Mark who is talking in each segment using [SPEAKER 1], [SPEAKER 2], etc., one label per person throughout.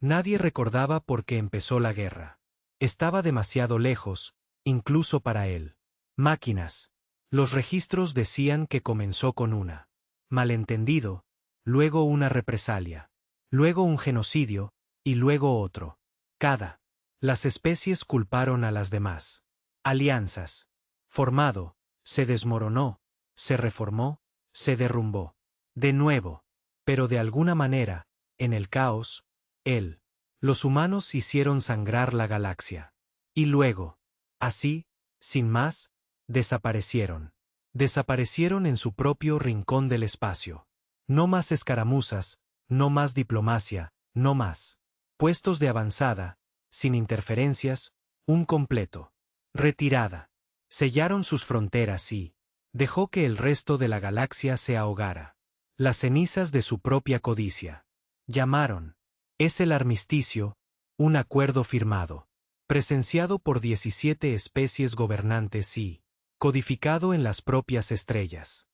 [SPEAKER 1] Nadie recordaba por qué empezó la guerra. Estaba demasiado lejos, incluso para él. Máquinas. Los registros decían que comenzó con una malentendido, luego una represalia, luego un genocidio, y luego otro. Las especies culparon a las demás. Alianzas. Formado, se desmoronó, se reformó, se derrumbó. De nuevo. Pero de alguna manera, en el caos, los humanos hicieron sangrar la galaxia. Y luego, así, sin más, desaparecieron. Desaparecieron en su propio rincón del espacio. No más escaramuzas, no más diplomacia, no más puestos de avanzada, sin interferencias, un completo retirada. Sellaron sus fronteras y dejó que el resto de la galaxia se ahogara. Las cenizas de su propia codicia. Llamaron. Es el armisticio, un acuerdo firmado, presenciado por 17 especies gobernantes y codificado en las propias estrellas.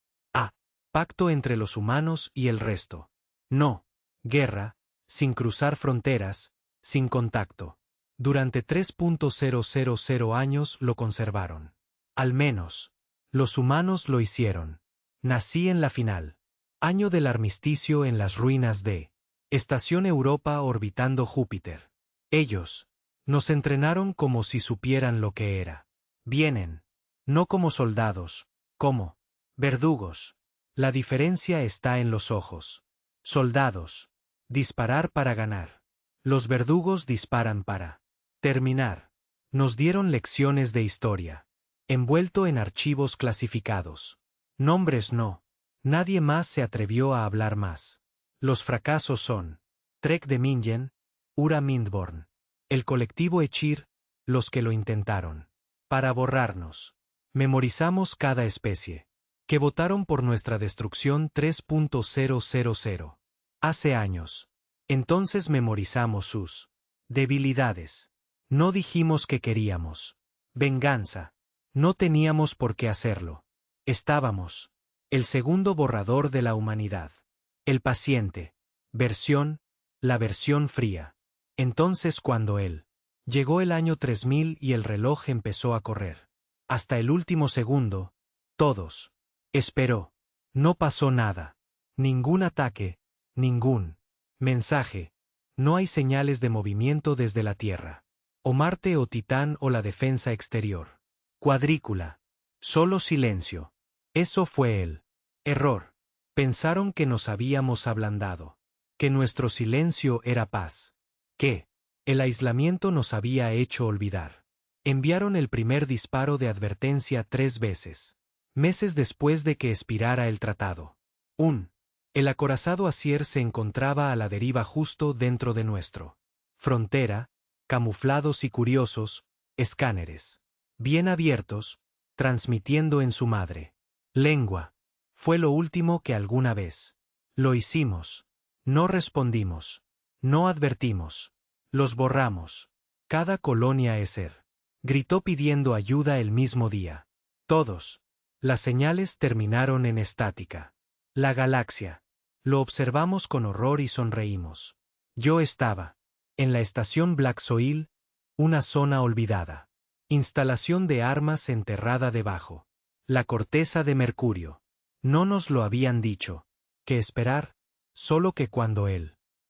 [SPEAKER 1] Pacto entre los humanos y el resto. No. Guerra, sin cruzar fronteras, sin contacto. Durante 3.000 años lo conservaron. Al menos, los humanos lo hicieron. Nací en la final. Año del armisticio en las ruinas de Estación Europa orbitando Júpiter. Ellos nos entrenaron como si supieran lo que era. Vienen. No como soldados, como verdugos. La diferencia está en los ojos. Soldados. Disparar para ganar. Los verdugos disparan para terminar. Nos dieron lecciones de historia. Envuelto en archivos clasificados. Nombres no. Nadie más se atrevió a hablar más. Los fracasos son Trek de Mingen, Ura Mindborn, el colectivo Echir, los que lo intentaron. Para borrarnos. Memorizamos cada especie. Que votaron por nuestra destrucción 3.000. Hace años. Entonces memorizamos sus debilidades. No dijimos que queríamos venganza. No teníamos por qué hacerlo. Estábamos. El segundo borrador de la humanidad. El paciente. La versión fría. Entonces cuando llegó el año 3000 y el reloj empezó a correr. Hasta el último segundo, todos. Esperó. No pasó nada. Ningún ataque, ningún mensaje. No hay señales de movimiento desde la Tierra. O Marte o Titán o la defensa exterior. Cuadrícula. Solo silencio. Eso fue el error. Pensaron que nos habíamos ablandado. Que nuestro silencio era paz. Que el aislamiento nos había hecho olvidar. Enviaron el primer disparo de advertencia 3 veces. Meses después de que expirara el tratado. El acorazado Asier se encontraba a la deriva justo dentro de nuestro frontera, camuflados y curiosos, escáneres bien abiertos, transmitiendo en su madre lengua. Fue lo último que alguna vez lo hicimos. No respondimos. No advertimos. Los borramos. Cada colonia Esser gritó pidiendo ayuda el mismo día. Todos. Las señales terminaron en estática. La galaxia. Lo observamos con horror y sonreímos. Yo estaba en la estación Black Soil, una zona olvidada. Instalación de armas enterrada debajo. La corteza de mercurio. No nos lo habían dicho. ¿Qué esperar? Solo que cuando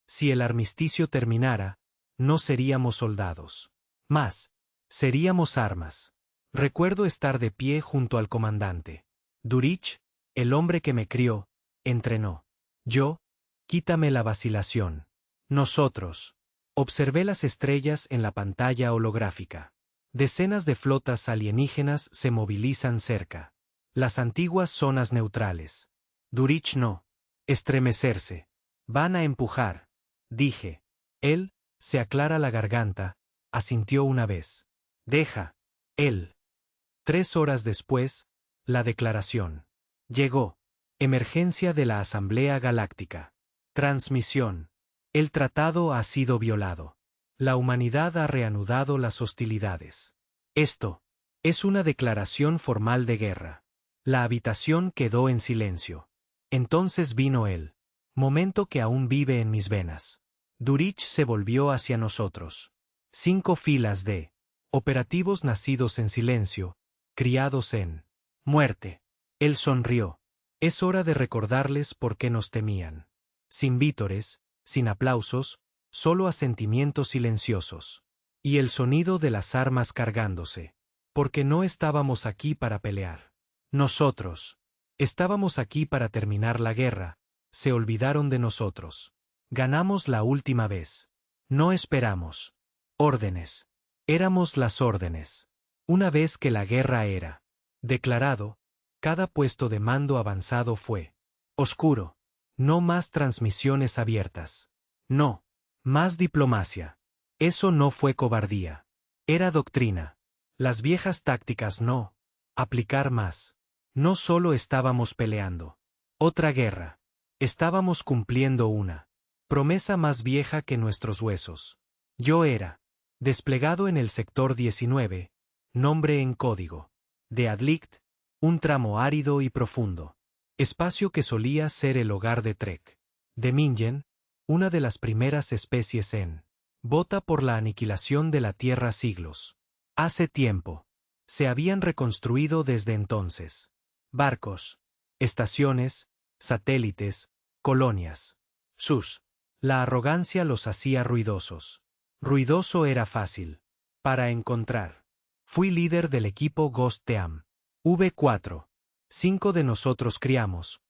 [SPEAKER 1] si el armisticio terminara, no seríamos soldados. Más. Seríamos armas. Recuerdo estar de pie junto al comandante. Durich, el hombre que me crió, entrenó. Yo, quítame la vacilación. Nosotros. Observé las estrellas en la pantalla holográfica. Decenas de flotas alienígenas se movilizan cerca. Las antiguas zonas neutrales. Durich no. Estremecerse. Van a empujar. Dije. Él, se aclara la garganta, asintió una vez. Deja. Él. 3 horas después, la declaración. Llegó. Emergencia de la Asamblea Galáctica. Transmisión. El tratado ha sido violado. La humanidad ha reanudado las hostilidades. Esto es una declaración formal de guerra. La habitación quedó en silencio. Entonces vino el momento que aún vive en mis venas. Durich se volvió hacia nosotros. 5 filas de operativos nacidos en silencio, criados en muerte. Él sonrió. Es hora de recordarles por qué nos temían. Sin vítores, sin aplausos, solo asentimientos silenciosos. Y el sonido de las armas cargándose. Porque no estábamos aquí para pelear. Nosotros. Estábamos aquí para terminar la guerra. Se olvidaron de nosotros. Ganamos la última vez. No esperamos. Órdenes. Éramos las órdenes. Una vez que la guerra era declarado, cada puesto de mando avanzado fue oscuro. No más transmisiones abiertas. No. Más diplomacia. Eso no fue cobardía. Era doctrina. Las viejas tácticas no. Aplicar más. No solo estábamos peleando otra guerra. Estábamos cumpliendo una promesa más vieja que nuestros huesos. Yo era desplegado en el sector 19, nombre en código, de Adlicht, un tramo árido y profundo. Espacio que solía ser el hogar de Trek. De Mingen, una de las primeras especies en bota por la aniquilación de la Tierra siglos. Hace tiempo. Se habían reconstruido desde entonces. Barcos, estaciones, satélites, colonias. La arrogancia los hacía ruidosos. Ruidoso era fácil. Para encontrar. Fui líder del equipo Ghost Team. V4. 5 de nosotros criamos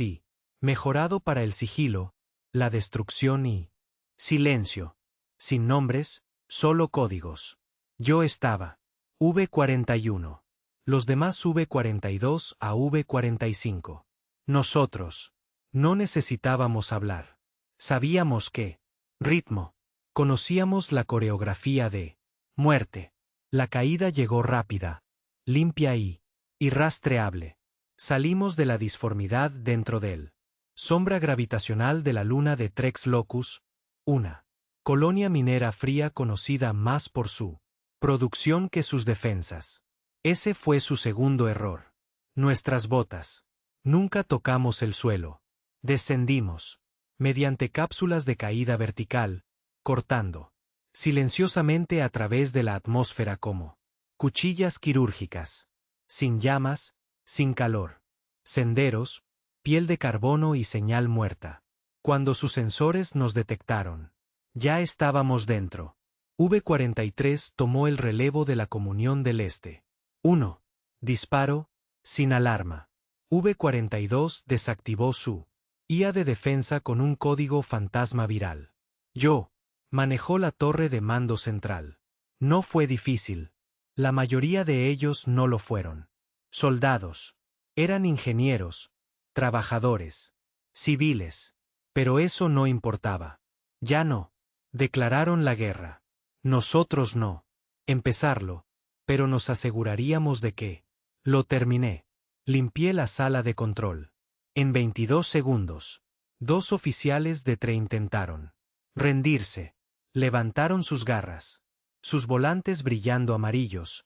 [SPEAKER 1] y mejorado para el sigilo, la destrucción y silencio. Sin nombres, solo códigos. Yo estaba V41. Los demás V42 a V45. Nosotros. No necesitábamos hablar. Sabíamos qué ritmo. Conocíamos la coreografía de muerte. La caída llegó rápida, limpia y irrastreable. Salimos de la disformidad dentro del sombra gravitacional de la luna de Trex Locus, una colonia minera fría conocida más por su producción que sus defensas. Ese fue su segundo error. Nuestras botas. Nunca tocamos el suelo. Descendimos, mediante cápsulas de caída vertical, cortando silenciosamente a través de la atmósfera como cuchillas quirúrgicas. Sin llamas, sin calor. Senderos, piel de carbono y señal muerta. Cuando sus sensores nos detectaron, ya estábamos dentro. V43 tomó el relevo de la Comunión del Este. 1. Disparo, sin alarma. V42 desactivó su IA de defensa con un código fantasma viral. Yo manejó la torre de mando central. No fue difícil. La mayoría de ellos no lo fueron. Soldados. Eran ingenieros, trabajadores, civiles. Pero eso no importaba. Ya no. Declararon la guerra. Nosotros no. Empezarlo. Pero nos aseguraríamos de que lo terminé. Limpié la sala de control. En 22 segundos. 2 oficiales de TRE intentaron rendirse. Levantaron sus garras. Sus volantes brillando amarillos.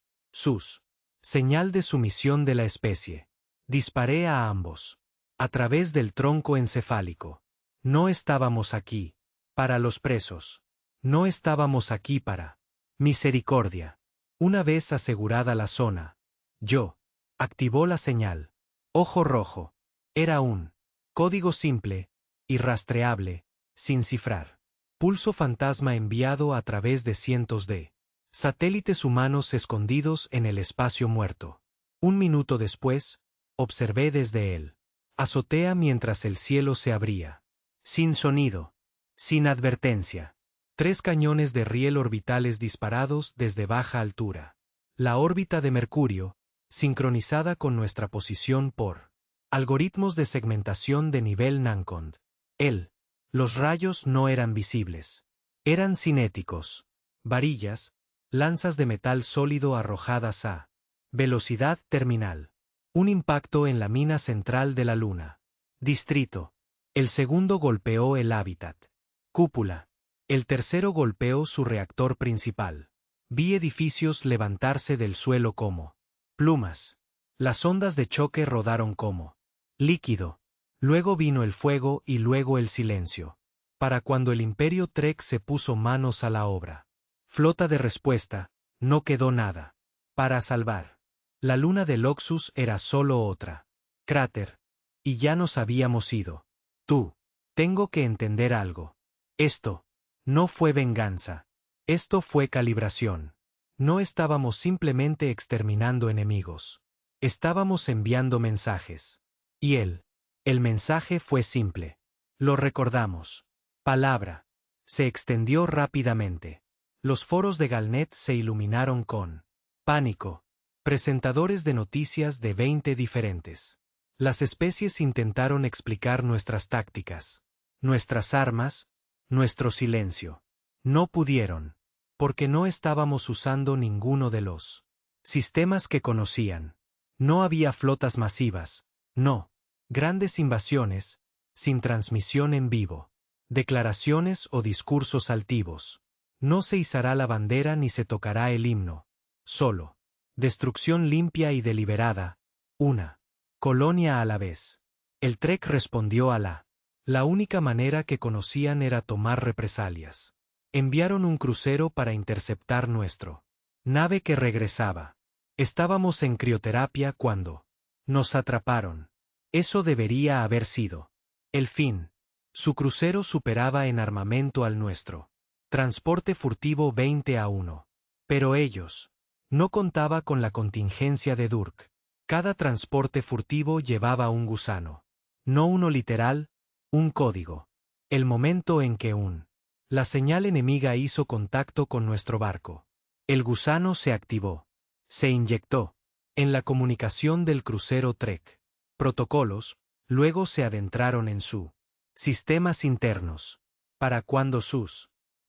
[SPEAKER 1] Señal de sumisión de la especie. Disparé a ambos. A través del tronco encefálico. No estábamos aquí para los presos. No estábamos aquí para misericordia. Una vez asegurada la zona, yo activó la señal. Ojo rojo. Era un código simple, irrastreable, sin cifrar. Pulso fantasma enviado a través de cientos de satélites humanos escondidos en el espacio muerto. 1 minuto después, observé desde él azotea mientras el cielo se abría. Sin sonido. Sin advertencia. 3 cañones de riel orbitales disparados desde baja altura. La órbita de Mercurio, sincronizada con nuestra posición por algoritmos de segmentación de nivel Nancond. Los rayos no eran visibles. Eran cinéticos. Varillas, lanzas de metal sólido arrojadas a velocidad terminal. Un impacto en la mina central de la Luna. Distrito. El segundo golpeó el hábitat. Cúpula. El tercero golpeó su reactor principal. Vi edificios levantarse del suelo como plumas. Las ondas de choque rodaron como líquido. Luego vino el fuego y luego el silencio. para cuando el Imperio Trek se puso manos a la obra. Flota de respuesta, no quedó nada. Para salvar. La luna de Loxus era solo otra cráter. Y ya nos habíamos ido. Tú. Tengo que entender algo. Esto no fue venganza. Esto fue calibración. No estábamos simplemente exterminando enemigos. Estábamos enviando mensajes. Y el mensaje fue simple. Lo recordamos. Palabra. Se extendió rápidamente. Los foros de Galnet se iluminaron con pánico. Presentadores de noticias de 20 diferentes. Las especies intentaron explicar nuestras tácticas, nuestras armas, nuestro silencio. No pudieron, porque no estábamos usando ninguno de los sistemas que conocían. No había flotas masivas, no, grandes invasiones, sin transmisión en vivo, declaraciones o discursos altivos. No se izará la bandera ni se tocará el himno. Solo destrucción limpia y deliberada, una colonia a la vez. El Trek respondió a la única manera que conocían era tomar represalias. Enviaron un crucero para interceptar nuestro nave que regresaba. Estábamos en crioterapia cuando nos atraparon. Eso debería haber sido el fin. Su crucero superaba en armamento al nuestro. Transporte furtivo 20-1. Pero ellos no contaba con la contingencia de Durk. Cada transporte furtivo llevaba un gusano. No uno literal, un código. El momento en que la señal enemiga hizo contacto con nuestro barco. El gusano se activó. Se inyectó en la comunicación del crucero Trek. Protocolos, luego se adentraron en su sistemas internos. Para cuando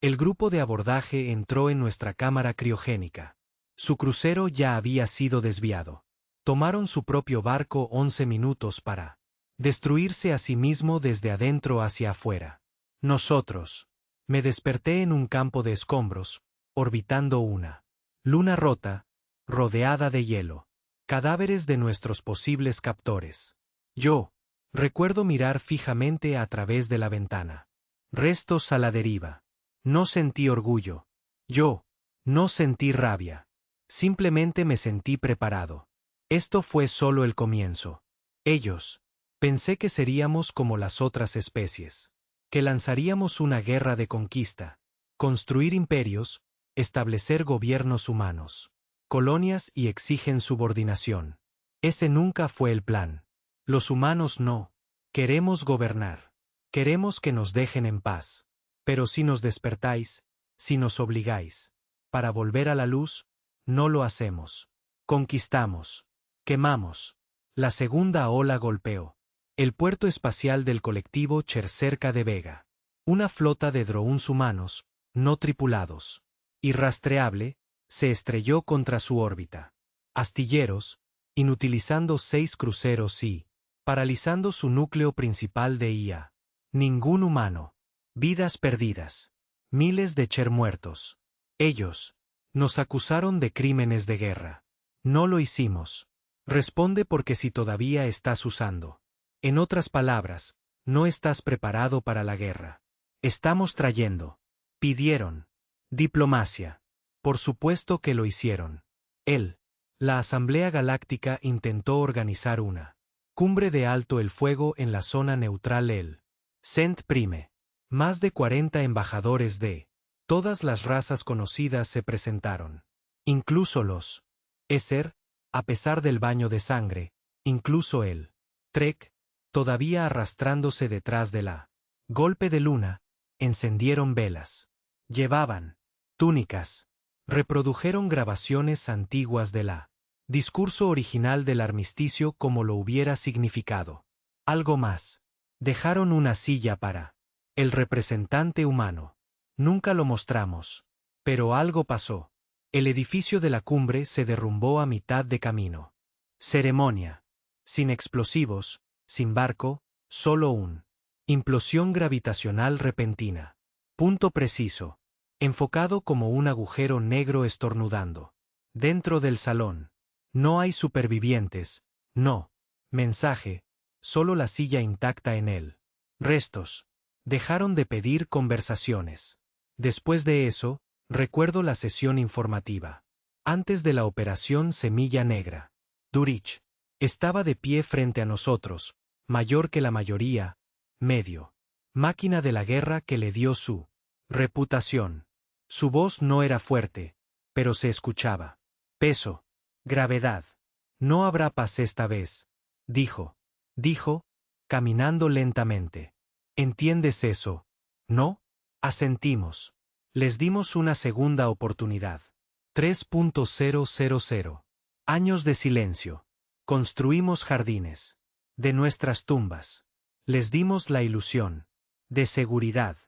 [SPEAKER 1] el grupo de abordaje entró en nuestra cámara criogénica. Su crucero ya había sido desviado. Tomaron su propio barco 11 minutos para destruirse a sí mismo desde adentro hacia afuera. Nosotros. Me desperté en un campo de escombros, orbitando una luna rota, rodeada de hielo. Cadáveres de nuestros posibles captores. Yo recuerdo mirar fijamente a través de la ventana. Restos a la deriva. No sentí orgullo. Yo no sentí rabia. Simplemente me sentí preparado. Esto fue solo el comienzo. Ellos. Pensé que seríamos como las otras especies. Que lanzaríamos una guerra de conquista. Construir imperios, establecer gobiernos humanos. Colonias y exigen subordinación. Ese nunca fue el plan. Los humanos no. Queremos gobernar. Queremos que nos dejen en paz. Pero si nos despertáis, si nos obligáis, para volver a la luz, no lo hacemos. Conquistamos. Quemamos. La segunda ola golpeó el puerto espacial del colectivo Cher cerca de Vega. Una flota de drones humanos, no tripulados, irrastreable, se estrelló contra su órbita. Astilleros, inutilizando 6 cruceros y paralizando su núcleo principal de IA. Ningún humano. Vidas perdidas. Miles de Cher muertos. Ellos nos acusaron de crímenes de guerra. No lo hicimos. Responde porque si todavía estás usando. En otras palabras, no estás preparado para la guerra. Estamos trayendo. Pidieron. Diplomacia. Por supuesto que lo hicieron. La Asamblea Galáctica intentó organizar una cumbre de alto el fuego en la zona neutral Cent Prime. Más de 40 embajadores de todas las razas conocidas se presentaron. Incluso los Esser, a pesar del baño de sangre, incluso el Trek, todavía arrastrándose detrás de la golpe de luna, encendieron velas. Llevaban túnicas. Reprodujeron grabaciones antiguas de la discurso original del armisticio como lo hubiera significado. Algo más. Dejaron una silla para el representante humano. Nunca lo mostramos. Pero algo pasó. El edificio de la cumbre se derrumbó a mitad de camino. Ceremonia. Sin explosivos, sin barco, solo implosión gravitacional repentina. Punto preciso. Enfocado como un agujero negro estornudando. Dentro del salón. No hay supervivientes. No. Mensaje. Solo la silla intacta en él. Restos Dejaron de pedir conversaciones. Después de eso, recuerdo la sesión informativa. Antes de la operación Semilla Negra. Durich estaba de pie frente a nosotros, mayor que la mayoría, medio. Máquina de la guerra que le dio su reputación. Su voz no era fuerte, pero se escuchaba. Peso. Gravedad. No habrá paz esta vez, dijo. Dijo, caminando lentamente. ¿Entiendes eso? ¿No? Asentimos. Les dimos una segunda oportunidad. 3.000. Años de silencio. Construimos jardines. De nuestras tumbas. Les dimos la ilusión. De seguridad.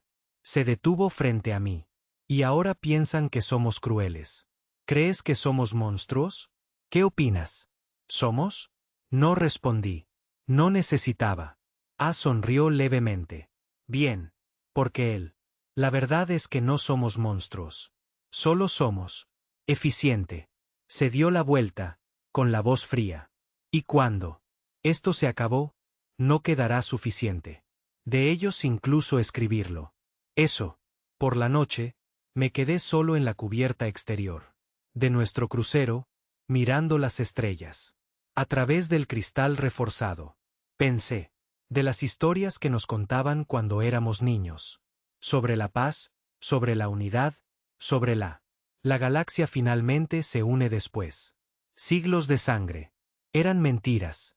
[SPEAKER 1] Se detuvo frente a mí. Y ahora piensan que somos crueles. ¿Crees que somos monstruos? ¿Qué opinas? ¿Somos? No respondí. No necesitaba. Sonrió levemente. Bien. Porque él. La verdad es que no somos monstruos. Solo somos. Eficiente. Se dio la vuelta, con la voz fría. Y cuando esto se acabó, no quedará suficiente. De ellos incluso escribirlo. Eso. Por la noche, me quedé solo en la cubierta exterior de nuestro crucero, mirando las estrellas. A través del cristal reforzado. Pensé. De las historias que nos contaban cuando éramos niños. Sobre la paz, sobre la unidad, sobre la galaxia finalmente se une después. Siglos de sangre. Eran mentiras.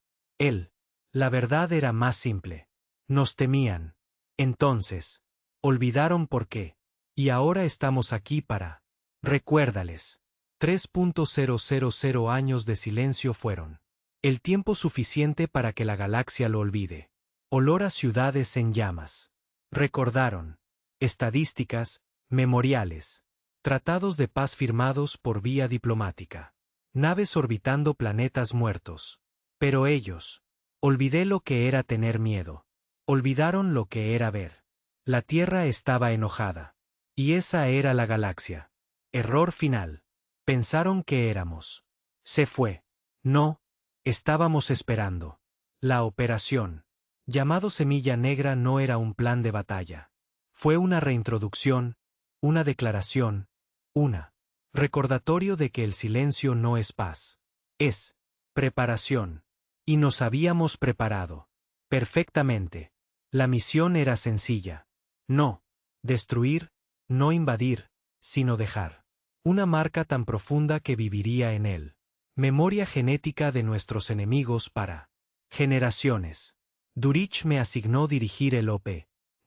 [SPEAKER 1] La verdad era más simple. Nos temían. Entonces, olvidaron por qué. Y ahora estamos aquí para. Recuérdales. 3.000 años de silencio fueron. El tiempo suficiente para que la galaxia lo olvide. Olor a ciudades en llamas. Recordaron. Estadísticas, memoriales. Tratados de paz firmados por vía diplomática. Naves orbitando planetas muertos. Pero ellos. Olvidé lo que era tener miedo. Olvidaron lo que era ver. La Tierra estaba enojada. Y esa era la galaxia. Error final. Pensaron que éramos. Se fue. No. Estábamos esperando. La operación, llamado Semilla Negra, no era un plan de batalla. Fue una reintroducción, una declaración, una recordatorio de que el silencio no es paz. Es preparación. Y nos habíamos preparado. Perfectamente. La misión era sencilla. No destruir, no invadir, sino dejar. Una marca tan profunda que viviría en él. Memoria genética de nuestros enemigos para generaciones. Durich me asignó dirigir el OP.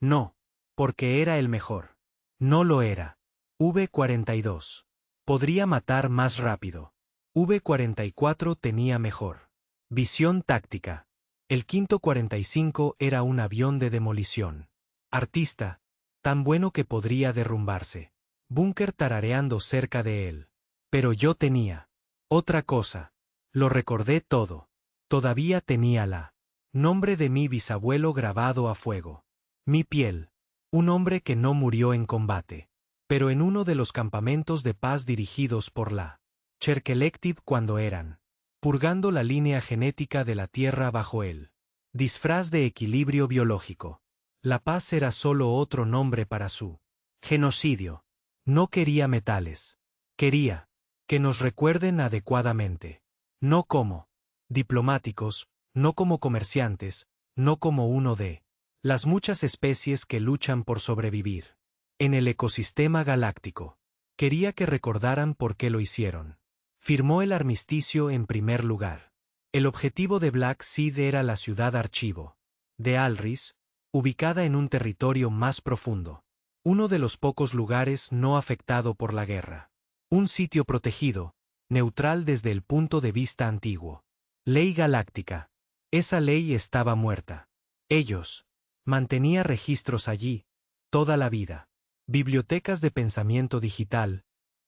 [SPEAKER 1] No, porque era el mejor. No lo era. V-42. Podría matar más rápido. V-44 tenía mejor visión táctica. El quinto 45 era un avión de demolición. Artista, tan bueno que podría derrumbarse. Búnker tarareando cerca de él. Pero yo tenía otra cosa. Lo recordé todo. Todavía tenía la nombre de mi bisabuelo grabado a fuego. Mi piel. Un hombre que no murió en combate. Pero en uno de los campamentos de paz dirigidos por la Cherkelektiv cuando eran purgando la línea genética de la Tierra bajo él. Disfraz de equilibrio biológico. La paz era solo otro nombre para su genocidio. No quería metales. Quería que nos recuerden adecuadamente. No como diplomáticos, no como comerciantes, no como uno de las muchas especies que luchan por sobrevivir en el ecosistema galáctico. Quería que recordaran por qué lo hicieron. Firmó el armisticio en primer lugar. El objetivo de Black Seed era la ciudad archivo de Alris, ubicada en un territorio más profundo. Uno de los pocos lugares no afectado por la guerra. Un sitio protegido, neutral desde el punto de vista antiguo. Ley galáctica. Esa ley estaba muerta. Ellos mantenía registros allí, toda la vida. Bibliotecas de pensamiento digital,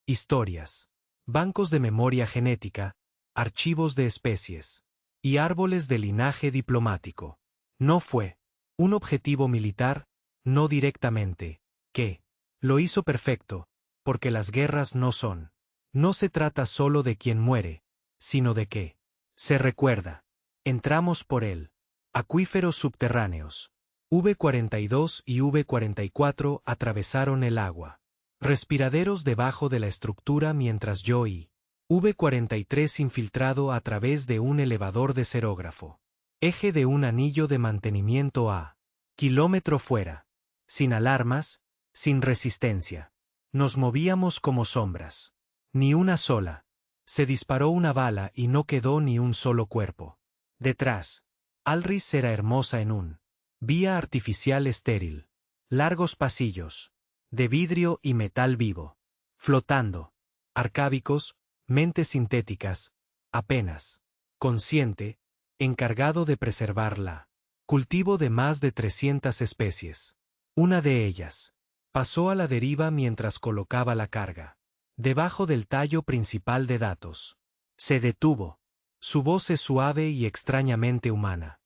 [SPEAKER 1] historias, bancos de memoria genética, archivos de especies, y árboles de linaje diplomático. No fue un objetivo militar, no directamente, que lo hizo perfecto, porque las guerras no son. No se trata solo de quien muere, sino de qué se recuerda. Entramos por él. Acuíferos subterráneos. V-42 y V-44 atravesaron el agua. Respiraderos debajo de la estructura mientras yo y V-43 infiltrado a través de un elevador de serógrafo. Eje de un anillo de mantenimiento a kilómetro fuera. Sin alarmas, sin resistencia. Nos movíamos como sombras. Ni una sola. Se disparó una bala y no quedó ni un solo cuerpo. Detrás. Alris era hermosa en un vía artificial estéril. Largos pasillos. De vidrio y metal vivo. Flotando. Arcábicos, mentes sintéticas. Apenas. Consciente. Encargado de preservarla. Cultivo de más de 300 especies. Una de ellas. Pasó a la deriva mientras colocaba la carga. Debajo del tallo principal de datos. Se detuvo. Su voz es suave y extrañamente humana.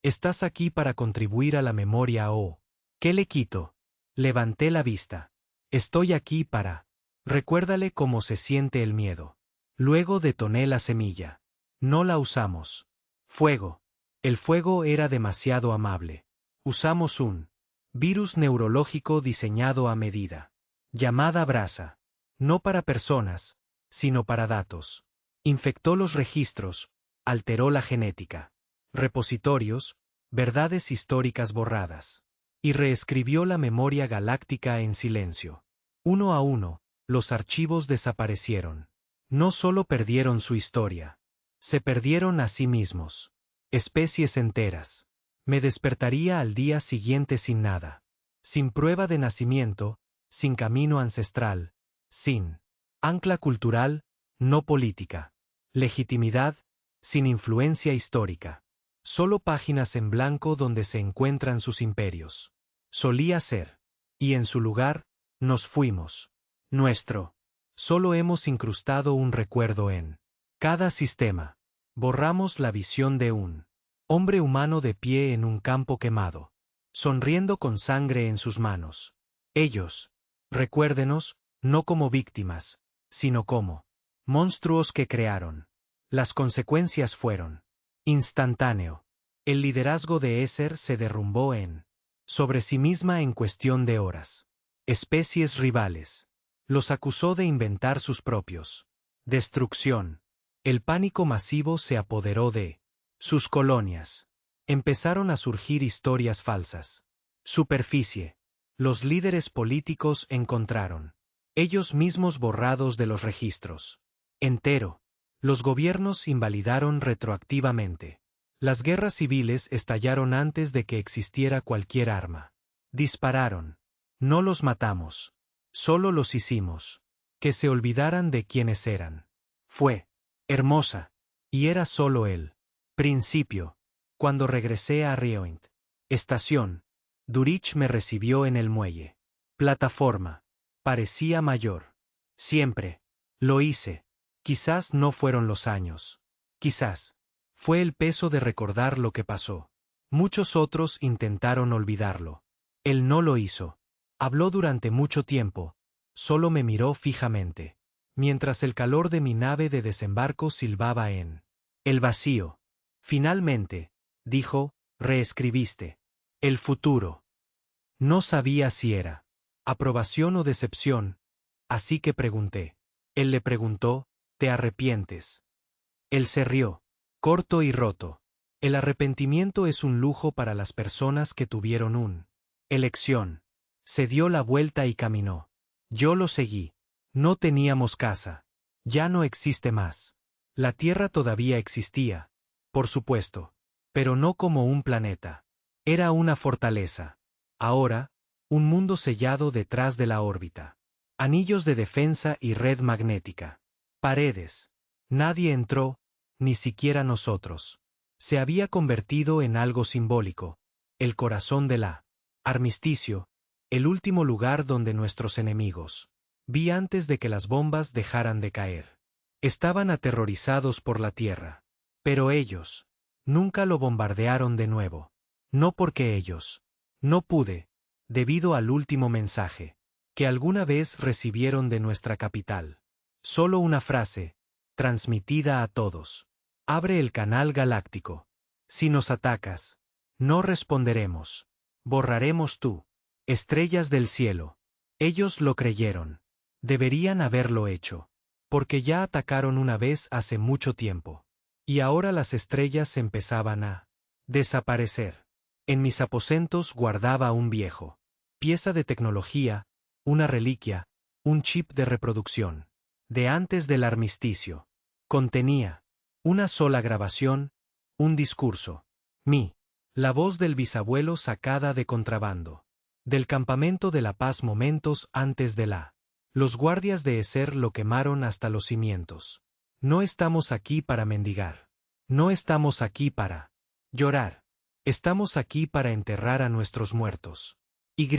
[SPEAKER 1] Estás aquí para contribuir a la memoria o... ¿Qué le quito? Levanté la vista. Estoy aquí para... Recuérdale cómo se siente el miedo. Luego detoné la semilla. No la usamos. Fuego. El fuego era demasiado amable. Usamos un virus neurológico diseñado a medida. Llamada brasa. No para personas, sino para datos. Infectó los registros, alteró la genética. Repositorios, verdades históricas borradas. Y reescribió la memoria galáctica en silencio. Uno a uno, los archivos desaparecieron. No solo perdieron su historia. Se perdieron a sí mismos. Especies enteras. Me despertaría al día siguiente sin nada. Sin prueba de nacimiento, sin camino ancestral, sin ancla cultural, no política. Legitimidad, sin influencia histórica. Solo páginas en blanco donde se encuentran sus imperios. Solía ser. Y en su lugar, nos fuimos. Nuestro. Solo hemos incrustado un recuerdo en cada sistema. Borramos la visión de un hombre humano de pie en un campo quemado, sonriendo con sangre en sus manos. Ellos, recuérdenos, no como víctimas, sino como monstruos que crearon. Las consecuencias fueron instantáneo. El liderazgo de Esser se derrumbó sobre sí misma en cuestión de horas. Especies rivales. Los acusó de inventar sus propios. Destrucción. El pánico masivo se apoderó de sus colonias. Empezaron a surgir historias falsas. Superficie. Los líderes políticos encontraron ellos mismos borrados de los registros. Entero. Los gobiernos invalidaron retroactivamente. Las guerras civiles estallaron antes de que existiera cualquier arma. Dispararon. No los matamos. Solo los hicimos. Que se olvidaran de quiénes eran. Fue hermosa. Y era solo el principio. Cuando regresé a Rioint. Estación. Durich me recibió en el muelle. Plataforma. Parecía mayor. Siempre. Lo hice. Quizás no fueron los años. Quizás. Fue el peso de recordar lo que pasó. Muchos otros intentaron olvidarlo. Él no lo hizo. Habló durante mucho tiempo. Solo me miró fijamente. Mientras el calor de mi nave de desembarco silbaba en el vacío. Finalmente, dijo, reescribiste el futuro. No sabía si era aprobación o decepción, así que pregunté. Él le preguntó, ¿te arrepientes? Él se rió, corto y roto. El arrepentimiento es un lujo para las personas que tuvieron una elección. Se dio la vuelta y caminó. Yo lo seguí. No teníamos casa. Ya no existe más. La Tierra todavía existía, por supuesto, pero no como un planeta. Era una fortaleza. Ahora, un mundo sellado detrás de la órbita. Anillos de defensa y red magnética. Paredes. Nadie entró, ni siquiera nosotros. Se había convertido en algo simbólico. El corazón de la armisticio, el último lugar donde nuestros enemigos vi antes de que las bombas dejaran de caer. Estaban aterrorizados por la Tierra. Pero ellos nunca lo bombardearon de nuevo. No porque ellos. No pude, debido al último mensaje que alguna vez recibieron de nuestra capital. Solo una frase, transmitida a todos. Abre el canal galáctico. Si nos atacas, no responderemos. Borraremos tú. Estrellas del cielo. Ellos lo creyeron. Deberían haberlo hecho. Porque ya atacaron una vez hace mucho tiempo. Y ahora las estrellas empezaban a desaparecer. En mis aposentos guardaba un viejo pieza de tecnología, una reliquia, un chip de reproducción. De antes del armisticio. Contenía una sola grabación, un discurso. La voz del bisabuelo sacada de contrabando. Del campamento de la paz momentos antes de la. Los guardias de Eser lo quemaron hasta los cimientos. No estamos aquí para mendigar. No estamos aquí para llorar. Estamos aquí para enterrar a nuestros muertos. Y.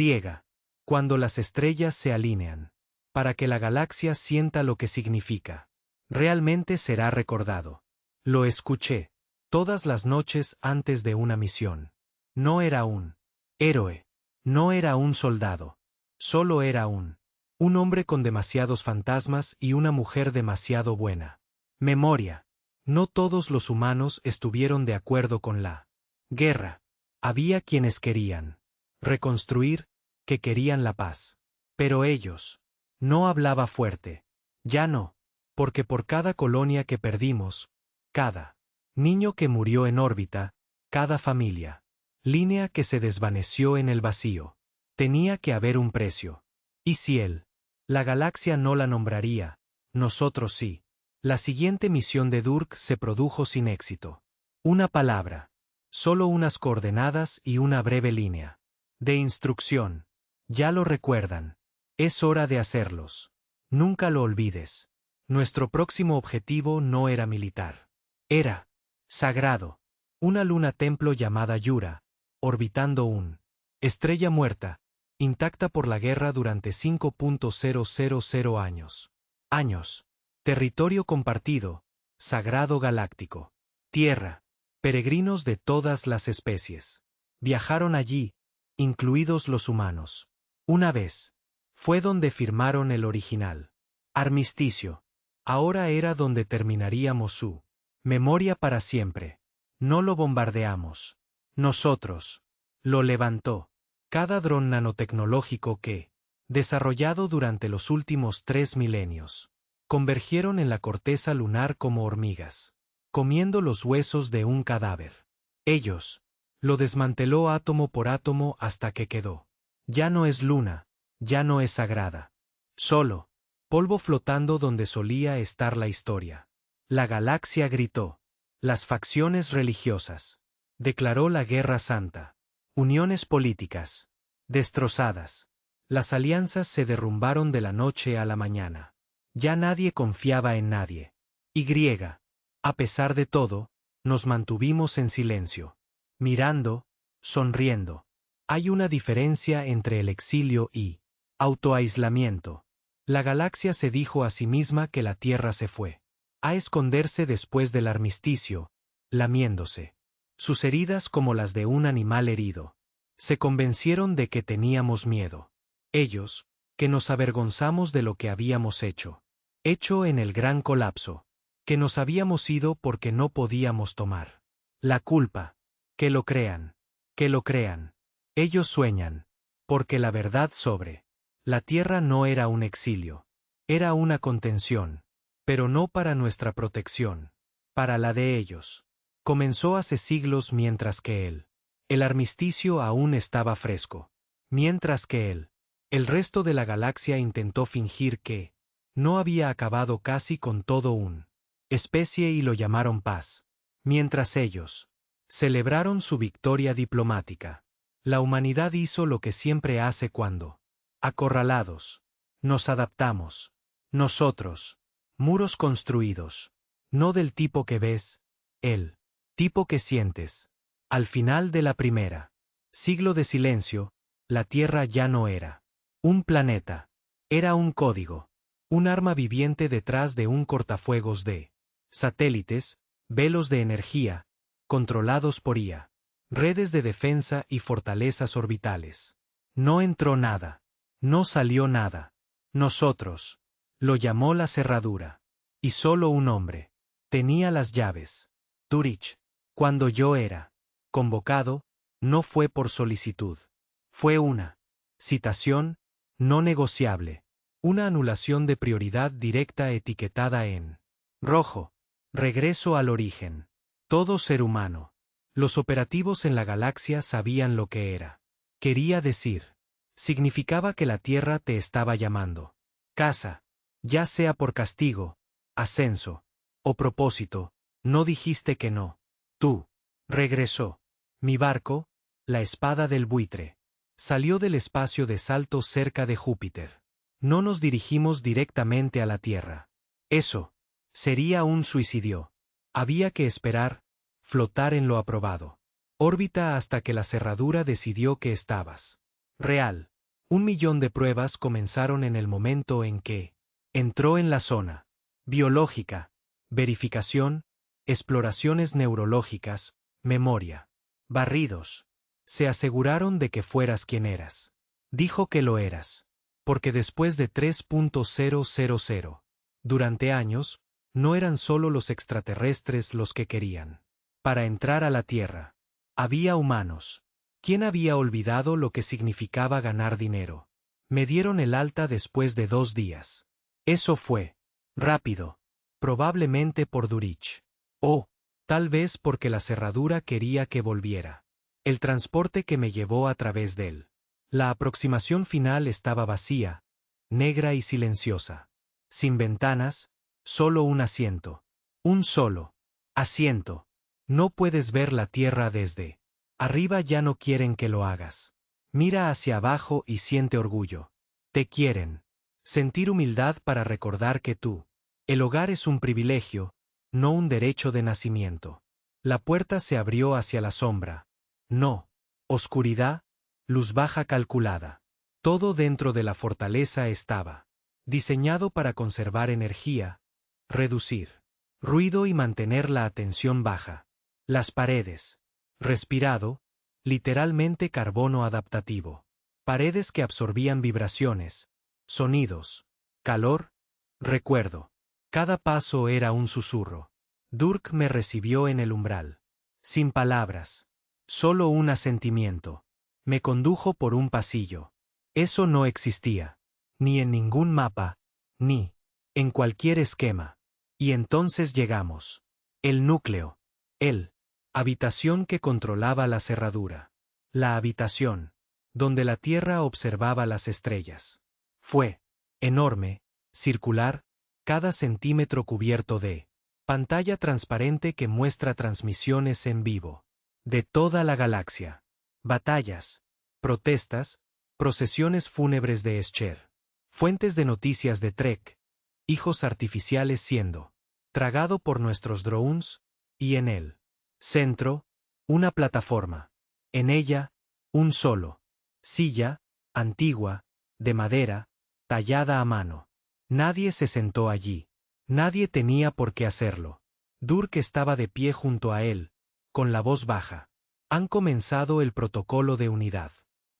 [SPEAKER 1] Cuando las estrellas se alinean. Para que la galaxia sienta lo que significa. Realmente será recordado. Lo escuché. Todas las noches antes de una misión. No era un héroe. No era un soldado. Solo era un hombre con demasiados fantasmas y una mujer demasiado buena. Memoria. No todos los humanos estuvieron de acuerdo con la guerra. Había quienes querían reconstruir, que querían la paz. Pero ellos. No hablaba fuerte. Ya no. Porque por cada colonia que perdimos, cada niño que murió en órbita, cada familia, línea que se desvaneció en el vacío, tenía que haber un precio. ¿Y si la galaxia no la nombraría, nosotros sí? La siguiente misión de Durk se produjo sin éxito. Una palabra. Solo unas coordenadas y una breve línea de instrucción. Ya lo recuerdan. Es hora de hacerlos. Nunca lo olvides. Nuestro próximo objetivo no era militar. Era sagrado. Una luna templo llamada Yura, orbitando un estrella muerta, intacta por la guerra durante 5.000 años. Territorio compartido, sagrado galáctico. Tierra. Peregrinos de todas las especies. Viajaron allí, incluidos los humanos. Una vez. Fue donde firmaron el original armisticio. Ahora era donde terminaríamos su memoria para siempre. No lo bombardeamos. Nosotros. Lo levantó. Cada dron nanotecnológico que, desarrollado durante los últimos 3 milenios, convergieron en la corteza lunar como hormigas, comiendo los huesos de un cadáver. Ellos. Lo desmanteló átomo por átomo hasta que quedó. Ya no es luna, ya no es sagrada. Solo polvo flotando donde solía estar la historia. La galaxia gritó. Las facciones religiosas. Declaró la guerra santa. Uniones políticas. Destrozadas. Las alianzas se derrumbaron de la noche a la mañana. Ya nadie confiaba en nadie. Y. A pesar de todo, nos mantuvimos en silencio. Mirando, sonriendo. Hay una diferencia entre el exilio y autoaislamiento. La galaxia se dijo a sí misma que la Tierra se fue a esconderse después del armisticio, lamiéndose sus heridas como las de un animal herido. Se convencieron de que teníamos miedo. Ellos, que nos avergonzamos de lo que habíamos hecho en el gran colapso, que nos habíamos ido porque no podíamos tomar la culpa. Que lo crean. Que lo crean. Ellos sueñan. Porque la verdad sobre la Tierra no era un exilio. Era una contención. Pero no para nuestra protección. Para la de ellos. Comenzó hace siglos mientras que el armisticio aún estaba fresco. Mientras que el resto de la galaxia intentó fingir que no había acabado casi con todo un especie y lo llamaron paz. Mientras ellos celebraron su victoria diplomática. La humanidad hizo lo que siempre hace cuando, acorralados, nos adaptamos. Nosotros, muros construidos, no del tipo que ves, el tipo que sientes. Al final de la primera siglo de silencio, la Tierra ya no era un planeta, era un código, un arma viviente detrás de un cortafuegos de satélites, velos de energía, controlados por IA, redes de defensa y fortalezas orbitales. No entró nada, no salió nada. Nosotros. Lo llamó la cerradura. Y solo un hombre tenía las llaves. Durich. Cuando yo era convocado, no fue por solicitud. Fue una citación no negociable. Una anulación de prioridad directa etiquetada en rojo. Regreso al origen. Todo ser humano. Los operativos en la galaxia sabían lo que era. Quería decir. Significaba que la Tierra te estaba llamando. Casa. Ya sea por castigo, ascenso o propósito, no dijiste que no. Tú. Regresó. Mi barco, la espada del buitre. Salió del espacio de salto cerca de Júpiter. No nos dirigimos directamente a la Tierra. Eso sería un suicidio. Había que esperar, flotar en lo aprobado. Órbita hasta que la cerradura decidió que estabas real. 1 millón de pruebas comenzaron en el momento en que entró en la zona biológica, verificación, exploraciones neurológicas, memoria. Barridos. Se aseguraron de que fueras quien eras. Dijo que lo eras. Porque después de 3.000, durante años, no eran solo los extraterrestres los que querían. Para entrar a la Tierra, había humanos. ¿Quién había olvidado lo que significaba ganar dinero? Me dieron el alta después de 2 días. Eso fue rápido. Probablemente por Durich. O, tal vez porque la cerradura quería que volviera. El transporte que me llevó a través de él. La aproximación final estaba vacía, negra y silenciosa. Sin ventanas, solo un asiento. Un solo asiento. No puedes ver la Tierra desde arriba, ya no quieren que lo hagas. Mira hacia abajo y siente orgullo. Te quieren. Sentir humildad para recordar que tú. El hogar es un privilegio, no un derecho de nacimiento. La puerta se abrió hacia la sombra. No. Oscuridad, luz baja calculada. Todo dentro de la fortaleza estaba diseñado para conservar energía, reducir ruido y mantener la atención baja. Las paredes. Respirado, literalmente carbono adaptativo. Paredes que absorbían vibraciones, sonidos, calor, recuerdo. Cada paso era un susurro. Durk me recibió en el umbral. Sin palabras. Solo un asentimiento. Me condujo por un pasillo. Eso no existía. Ni en ningún mapa, ni en cualquier esquema. Y entonces llegamos. El núcleo. El habitación que controlaba la cerradura. La habitación donde la Tierra observaba las estrellas. Fue enorme, circular, cada centímetro cubierto de pantalla transparente que muestra transmisiones en vivo de toda la galaxia. Batallas, protestas, procesiones fúnebres de Escher. Fuentes de noticias de Trek. Hijos artificiales siendo tragado por nuestros drones, y en el centro, una plataforma. En ella, un solo silla, antigua, de madera, tallada a mano. Nadie se sentó allí. Nadie tenía por qué hacerlo. Durk estaba de pie junto a él, con la voz baja. Han comenzado el protocolo de unidad.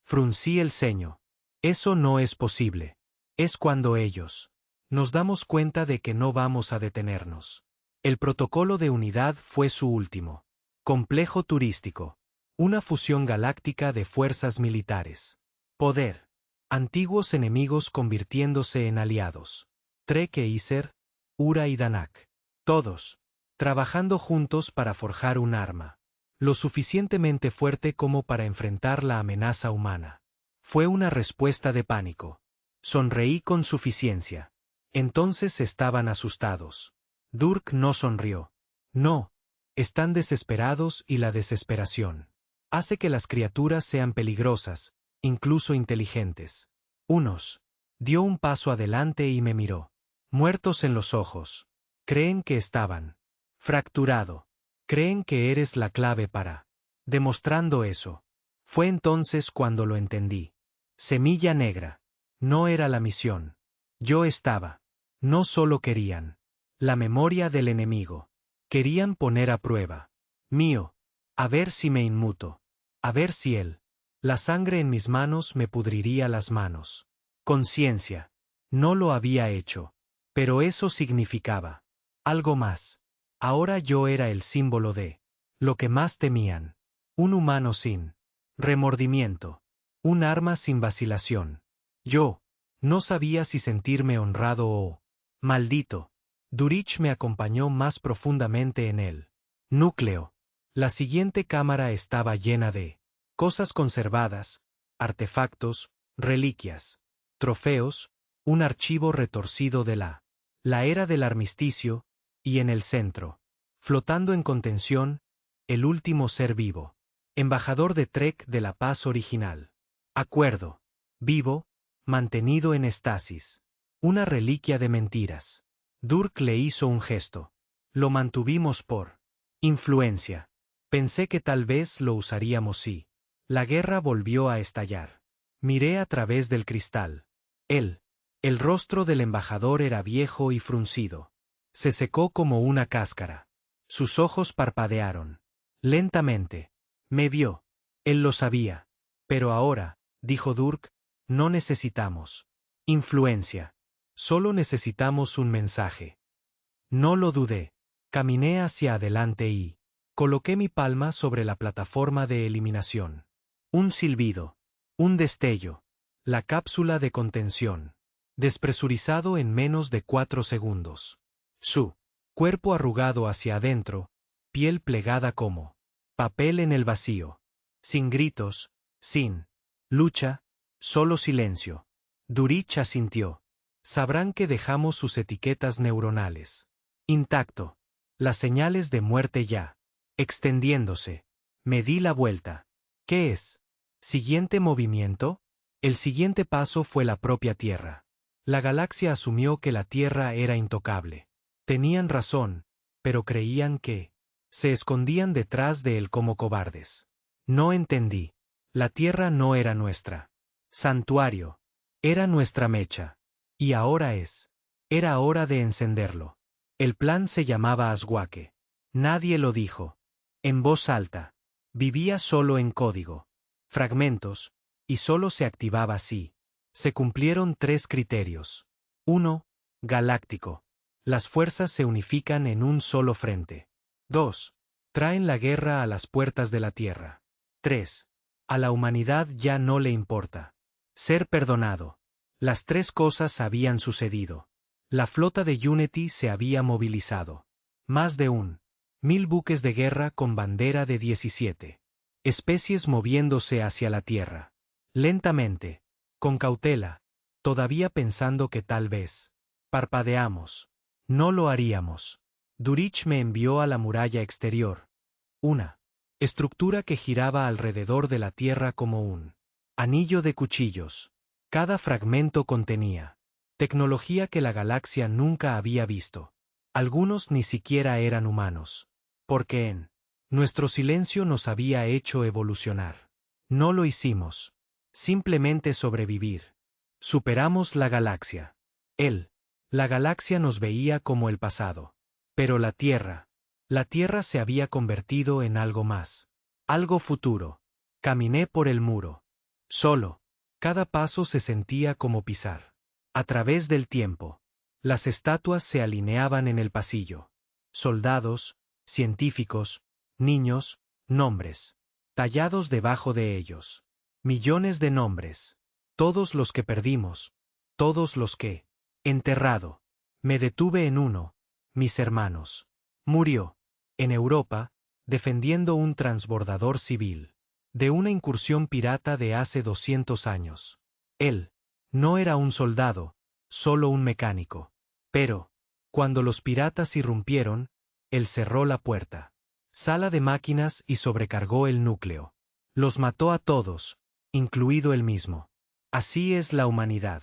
[SPEAKER 1] Fruncí el ceño. Eso no es posible. Es cuando ellos nos damos cuenta de que no vamos a detenernos. El protocolo de unidad fue su último complejo turístico. Una fusión galáctica de fuerzas militares. Poder. Antiguos enemigos convirtiéndose en aliados. Trek e Iser, Ura y Danak. Todos trabajando juntos para forjar un arma lo suficientemente fuerte como para enfrentar la amenaza humana. Fue una respuesta de pánico. Sonreí con suficiencia. Entonces estaban asustados. Durk no sonrió. No. Están desesperados y la desesperación hace que las criaturas sean peligrosas, incluso inteligentes. Unos. Dio un paso adelante y me miró. Muertos en los ojos. Creen que estaban fracturado. Creen que eres la clave para demostrando eso. Fue entonces cuando lo entendí. Semilla negra. No era la misión. Yo estaba. No solo querían la memoria del enemigo. Querían poner a prueba. Mío. A ver si me inmuto. A ver si él. La sangre en mis manos me pudriría las manos. Conciencia. No lo había hecho. Pero eso significaba algo más. Ahora yo era el símbolo de lo que más temían. Un humano sin remordimiento. Un arma sin vacilación. Yo no sabía si sentirme honrado o maldito. Durich me acompañó más profundamente en el núcleo. La siguiente cámara estaba llena de cosas conservadas, artefactos, reliquias, trofeos, un archivo retorcido de la era del armisticio, y en el centro, flotando en contención, el último ser vivo. Embajador de Trek de la paz original. Acuerdo. Vivo, mantenido en estasis. Una reliquia de mentiras. Durk le hizo un gesto. Lo mantuvimos por influencia. Pensé que tal vez lo usaríamos si la guerra volvió a estallar. Miré a través del cristal. El rostro del embajador era viejo y fruncido. Se secó como una cáscara. Sus ojos parpadearon. Lentamente. Me vio. Él lo sabía. Pero ahora, dijo Durk, no necesitamos influencia. Solo necesitamos un mensaje. No lo dudé. Caminé hacia adelante y coloqué mi palma sobre la plataforma de eliminación. Un silbido. Un destello. La cápsula de contención. Despresurizado en menos de 4 segundos. Su cuerpo arrugado hacia adentro, piel plegada como papel en el vacío. Sin gritos, sin lucha, solo silencio. Durich asintió. Sabrán que dejamos sus etiquetas neuronales. Intacto. Las señales de muerte ya. Extendiéndose. Me di la vuelta. ¿Qué es? ¿Siguiente movimiento? El siguiente paso fue la propia Tierra. La galaxia asumió que la Tierra era intocable. Tenían razón, pero creían que se escondían detrás de él como cobardes. No entendí. La Tierra no era nuestra santuario. Era nuestra mecha. Y ahora es. Era hora de encenderlo. El plan se llamaba Aswake. Nadie lo dijo. En voz alta. Vivía solo en código. Fragmentos, y solo se activaba así. Se cumplieron 3 criterios. 1. Galáctico. Las fuerzas se unifican en un solo frente. 2. Traen la guerra a las puertas de la Tierra. 3. A la humanidad ya no le importa ser perdonado. Las 3 cosas habían sucedido. La flota de Unity se había movilizado. Más de 1.000 buques de guerra con bandera de 17 especies moviéndose hacia la Tierra. Lentamente, con cautela, todavía pensando que tal vez parpadeamos. No lo haríamos. Durich me envió a la muralla exterior. Una estructura que giraba alrededor de la Tierra como un anillo de cuchillos. Cada fragmento contenía tecnología que la galaxia nunca había visto. Algunos ni siquiera eran humanos. Porque en nuestro silencio nos había hecho evolucionar. No lo hicimos. Simplemente sobrevivir. Superamos la galaxia. La galaxia nos veía como el pasado. Pero la Tierra se había convertido en algo más. Algo futuro. Caminé por el muro. Solo. Cada paso se sentía como pisar. A través del tiempo. Las estatuas se alineaban en el pasillo. Soldados, científicos, niños, nombres. Tallados debajo de ellos. Millones de nombres. Todos los que perdimos. Todos los que. Enterrado. Me detuve en uno. Mis hermanos. Murió. En Europa, defendiendo un transbordador civil. De una incursión pirata de hace 200 años. Él no era un soldado, solo un mecánico. Pero, cuando los piratas irrumpieron, él cerró la puerta. Sala de máquinas y sobrecargó el núcleo. Los mató a todos, incluido él mismo. Así es la humanidad.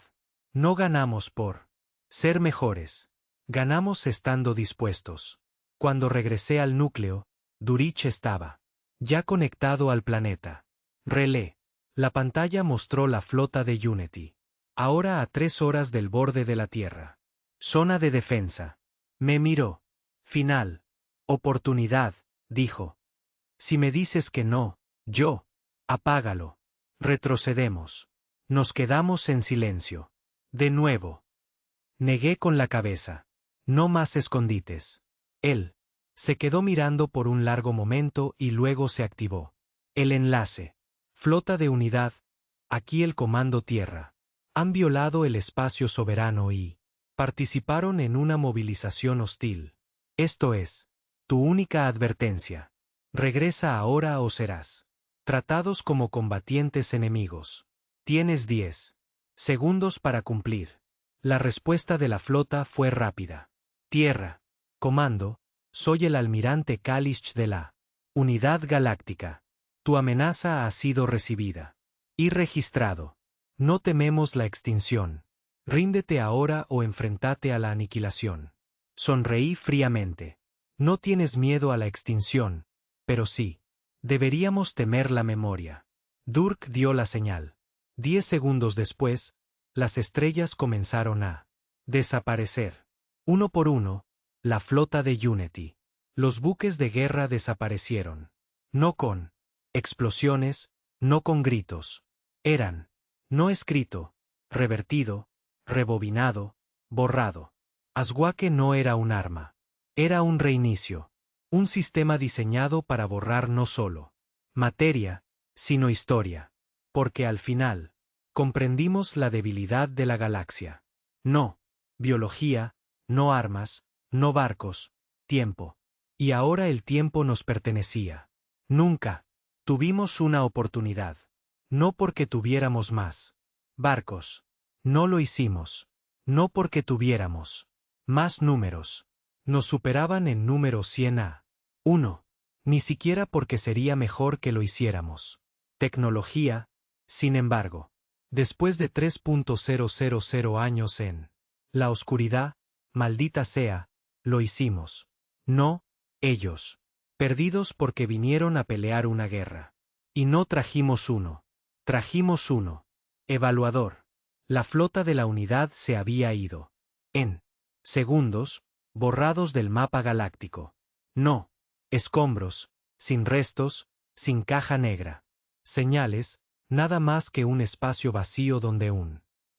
[SPEAKER 1] No ganamos por ser mejores. Ganamos estando dispuestos. Cuando regresé al núcleo, Durich estaba ya conectado al planeta. Relé. La pantalla mostró la flota de Unity. Ahora a 3 horas del borde de la Tierra. Zona de defensa. Me miró. Final. Oportunidad, dijo. Si me dices que no, yo. Apágalo. Retrocedemos. Nos quedamos en silencio. De nuevo. Negué con la cabeza. No más escondites. Él se quedó mirando por un largo momento y luego se activó. El enlace. Flota de unidad. aquí el Comando Tierra. Han violado el espacio soberano y participaron en una movilización hostil. Esto es tu única advertencia. Regresa ahora o serás tratados como combatientes enemigos. Tienes 10 segundos para cumplir. La respuesta de la flota fue rápida. Tierra. Comando, soy el almirante Kalish de la Unidad Galáctica. Tu amenaza ha sido recibida y registrado. No tememos la extinción. Ríndete ahora o enfrentate a la aniquilación. Sonreí fríamente. No tienes miedo a la extinción, pero sí. Deberíamos temer la memoria. Durk dio la señal. 10 segundos después, las estrellas comenzaron a desaparecer. Uno por uno, la flota de Unity. Los buques de guerra desaparecieron. No con explosiones, no con gritos. Eran no escrito, revertido, rebobinado, borrado. Aswake no era un arma. Era un reinicio. Un sistema diseñado para borrar no solo materia, sino historia. Porque al final, comprendimos la debilidad de la galaxia. No biología, no armas, no barcos, tiempo. Y ahora el tiempo nos pertenecía. Nunca tuvimos una oportunidad. No porque tuviéramos más barcos. No lo hicimos. No porque tuviéramos más números. Nos superaban en número 100 a 1. Ni siquiera porque sería mejor que lo hiciéramos. Tecnología, sin embargo. Después de 3.000 años en la oscuridad, maldita sea, lo hicimos. No, ellos. Perdidos porque vinieron a pelear una guerra. Y no trajimos uno. Trajimos uno. Evaluador. La flota de la unidad se había ido. En segundos, borrados del mapa galáctico. No. Escombros, sin restos, sin caja negra. Señales, nada más que un espacio vacío donde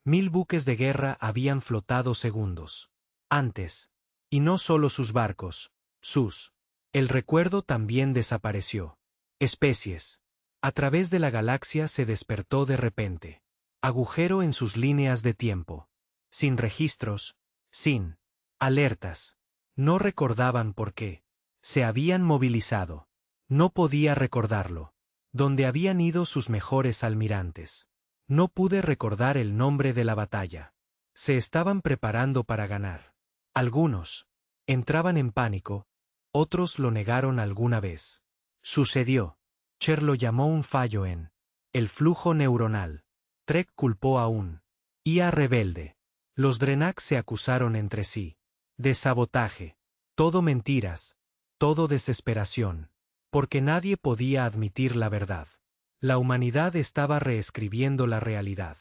[SPEAKER 1] 1000 buques de guerra habían flotado segundos antes. Y no solo sus barcos, sus. El recuerdo también desapareció. Especies. A través de la galaxia se despertó de repente. Agujero en sus líneas de tiempo. Sin registros, sin alertas. No recordaban por qué. Se habían movilizado. No podía recordarlo. ¿Dónde habían ido sus mejores almirantes? No pude recordar el nombre de la batalla. Se estaban preparando para ganar. Algunos entraban en pánico, otros lo negaron alguna vez. Sucedió. Cher lo llamó un fallo en el flujo neuronal. Trek culpó a un IA rebelde. Los Drenak se acusaron entre sí. De sabotaje. Todo mentiras. Todo desesperación. Porque nadie podía admitir la verdad. La humanidad estaba reescribiendo la realidad.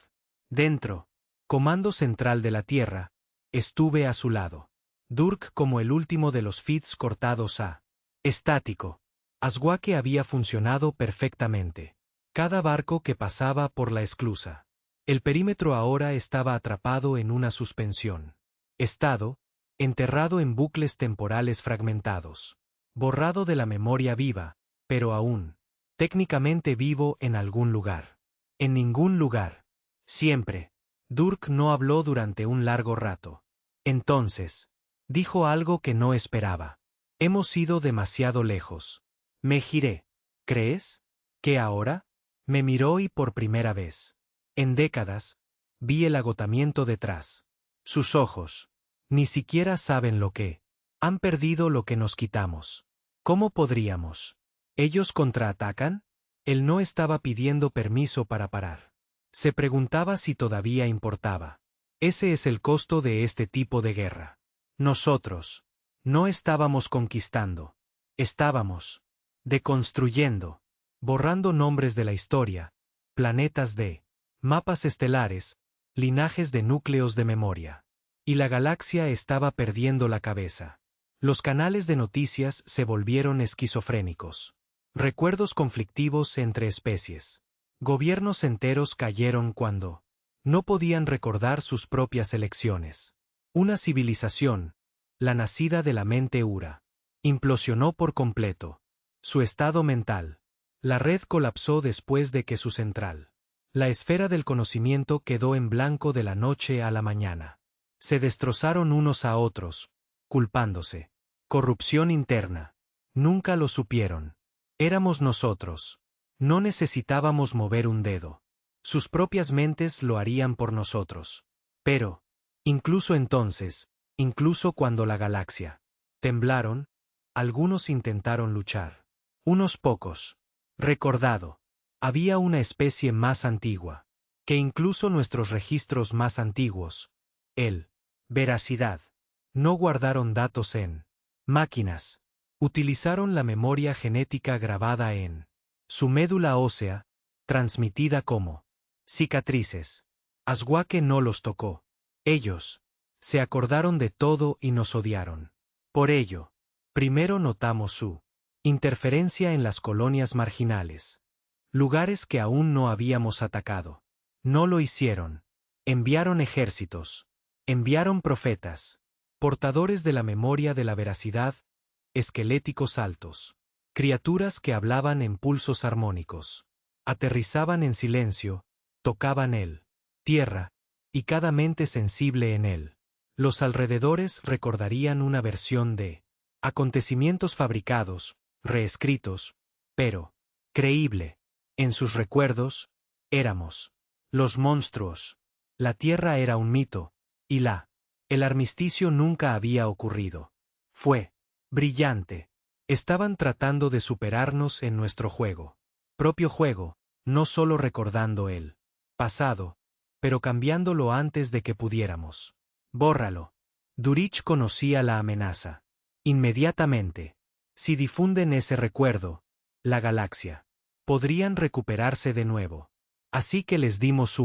[SPEAKER 1] Dentro, Comando Central de la Tierra, estuve a su lado. Durk como el último de los feeds cortados a estático. Aswake había funcionado perfectamente. Cada barco que pasaba por la esclusa. El perímetro ahora estaba atrapado en una suspensión. Estado, enterrado en bucles temporales fragmentados. Borrado de la memoria viva, pero aún, técnicamente vivo en algún lugar. En ningún lugar. Siempre. Durk no habló durante un largo rato. Entonces, dijo algo que no esperaba. Hemos ido demasiado lejos. Me giré. ¿Crees? ¿Que ahora? Me miró y por primera vez. En décadas, vi el agotamiento detrás. Sus ojos. Ni siquiera saben lo que. Han perdido lo que nos quitamos. ¿Cómo podríamos? ¿Ellos contraatacan? Él no estaba pidiendo permiso para parar. Se preguntaba si todavía importaba. Ese es el costo de este tipo de guerra. Nosotros no estábamos conquistando. Estábamos deconstruyendo, borrando nombres de la historia, planetas de mapas estelares, linajes de núcleos de memoria. Y la galaxia estaba perdiendo la cabeza. Los canales de noticias se volvieron esquizofrénicos. Recuerdos conflictivos entre especies. Gobiernos enteros cayeron cuando no podían recordar sus propias elecciones. Una civilización, la nacida de la mente Ura, implosionó por completo. Su estado mental. La red colapsó después de que su central La esfera del conocimiento quedó en blanco de la noche a la mañana. Se destrozaron unos a otros, culpándose. Corrupción interna. Nunca lo supieron. Éramos nosotros. No necesitábamos mover un dedo. Sus propias mentes lo harían por nosotros. Pero, incluso entonces, incluso cuando la galaxia temblaron, algunos intentaron luchar. Unos pocos. Recordado. Había una especie más antigua, que incluso nuestros registros más antiguos, el veracidad, no guardaron datos en máquinas. Utilizaron la memoria genética grabada en su médula ósea, transmitida como cicatrices. Aswake no los tocó. Ellos se acordaron de todo y nos odiaron. Por ello, primero notamos su interferencia en las colonias marginales. Lugares que aún no habíamos atacado. No lo hicieron. Enviaron ejércitos. Enviaron profetas. Portadores de la memoria de la veracidad, esqueléticos altos. Criaturas que hablaban en pulsos armónicos. Aterrizaban en silencio, tocaban él, tierra, y cada mente sensible en él. Los alrededores recordarían una versión de acontecimientos fabricados, reescritos, pero creíble. En sus recuerdos, éramos los monstruos. La Tierra era un mito, y el armisticio nunca había ocurrido. Fue brillante. Estaban tratando de superarnos en nuestro juego. Propio juego, no solo recordando el pasado, pero cambiándolo antes de que pudiéramos. Bórralo. Durich conocía la amenaza. Inmediatamente. Si difunden ese recuerdo, la galaxia podrían recuperarse de nuevo. Así que les dimos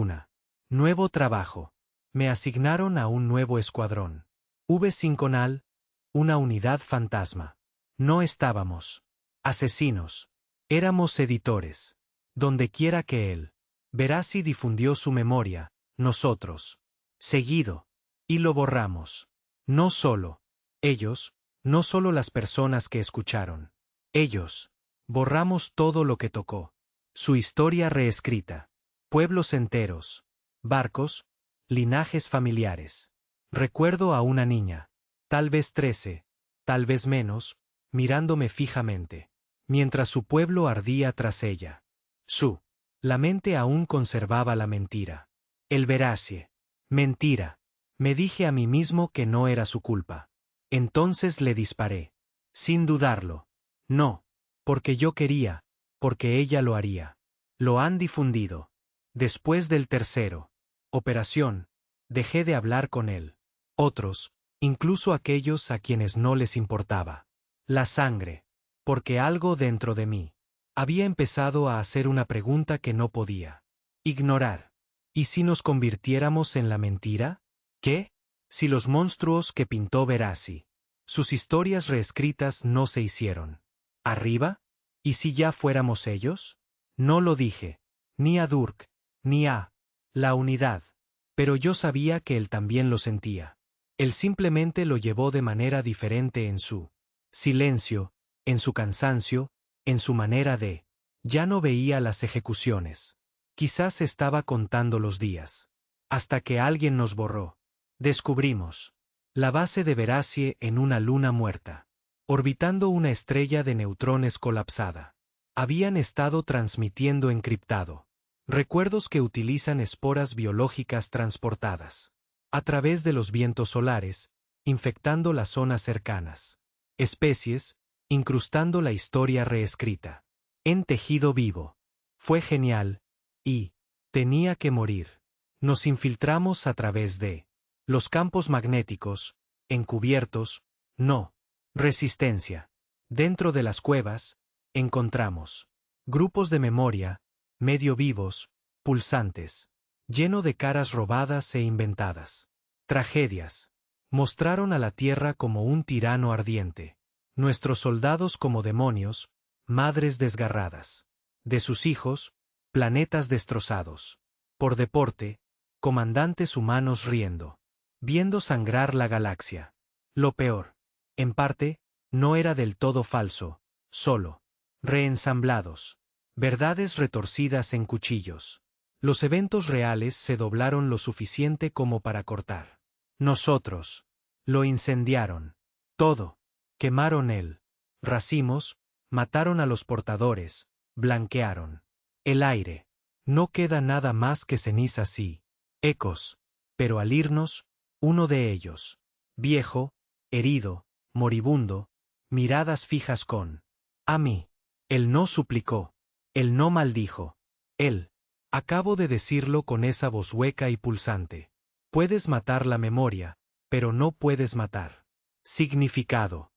[SPEAKER 1] nuevo trabajo. Me asignaron a un nuevo escuadrón. V5 NAL, una unidad fantasma. No estábamos asesinos. Éramos editores. Dondequiera que él Verasi difundió su memoria, nosotros. Seguido. Y lo borramos. No solo ellos, no solo las personas que escucharon. Ellos. Borramos todo lo que tocó. Su historia reescrita. Pueblos enteros. Barcos. Linajes familiares. Recuerdo a una niña. Tal vez 13, tal vez menos, mirándome fijamente. Mientras su pueblo ardía tras ella. La mente aún conservaba la mentira. El veracie. Mentira. Me dije a mí mismo que no era su culpa. Entonces le disparé. Sin dudarlo. No. Porque yo quería, porque ella lo haría. Lo han difundido. Después del tercero. Operación. Dejé de hablar con él. Otros, incluso aquellos a quienes no les importaba. La sangre. Porque algo dentro de mí había empezado a hacer una pregunta que no podía ignorar. ¿Y si nos convirtiéramos en la mentira? ¿Qué? Si los monstruos que pintó Verasi, sus historias reescritas no se hicieron. ¿Arriba? ¿Y si ya fuéramos ellos? No lo dije, ni a Durk, ni a la unidad. Pero yo sabía que él también lo sentía. Él simplemente lo llevó de manera diferente en su silencio, en su cansancio, en su manera de. Ya no veía las ejecuciones. Quizás estaba contando los días. Hasta que alguien nos borró. Descubrimos la base de Veracie en una luna muerta, orbitando una estrella de neutrones colapsada. Habían estado transmitiendo encriptado recuerdos que utilizan esporas biológicas transportadas a través de los vientos solares, infectando las zonas cercanas. Especies, incrustando la historia reescrita. En tejido vivo. Fue genial, y tenía que morir. Nos infiltramos a través de los campos magnéticos, encubiertos, no. Resistencia. Dentro de las cuevas, encontramos grupos de memoria, medio vivos, pulsantes, lleno de caras robadas e inventadas. Tragedias. Mostraron a la Tierra como un tirano ardiente. Nuestros soldados como demonios, madres desgarradas. De sus hijos, planetas destrozados. Por deporte, comandantes humanos riendo. Viendo sangrar la galaxia. Lo peor, en parte, no era del todo falso, solo reensamblados. Verdades retorcidas en cuchillos. Los eventos reales se doblaron lo suficiente como para cortar. Nosotros. Lo incendiaron. Todo. Quemaron el racimos, mataron a los portadores, blanquearon el aire. No queda nada más que cenizas y ecos. Pero al irnos, uno de ellos, viejo, herido, moribundo, miradas fijas a mí. Él no suplicó. Él no maldijo. Él. Acabo de decirlo con esa voz hueca y pulsante. Puedes matar la memoria, pero no puedes matar. Significado.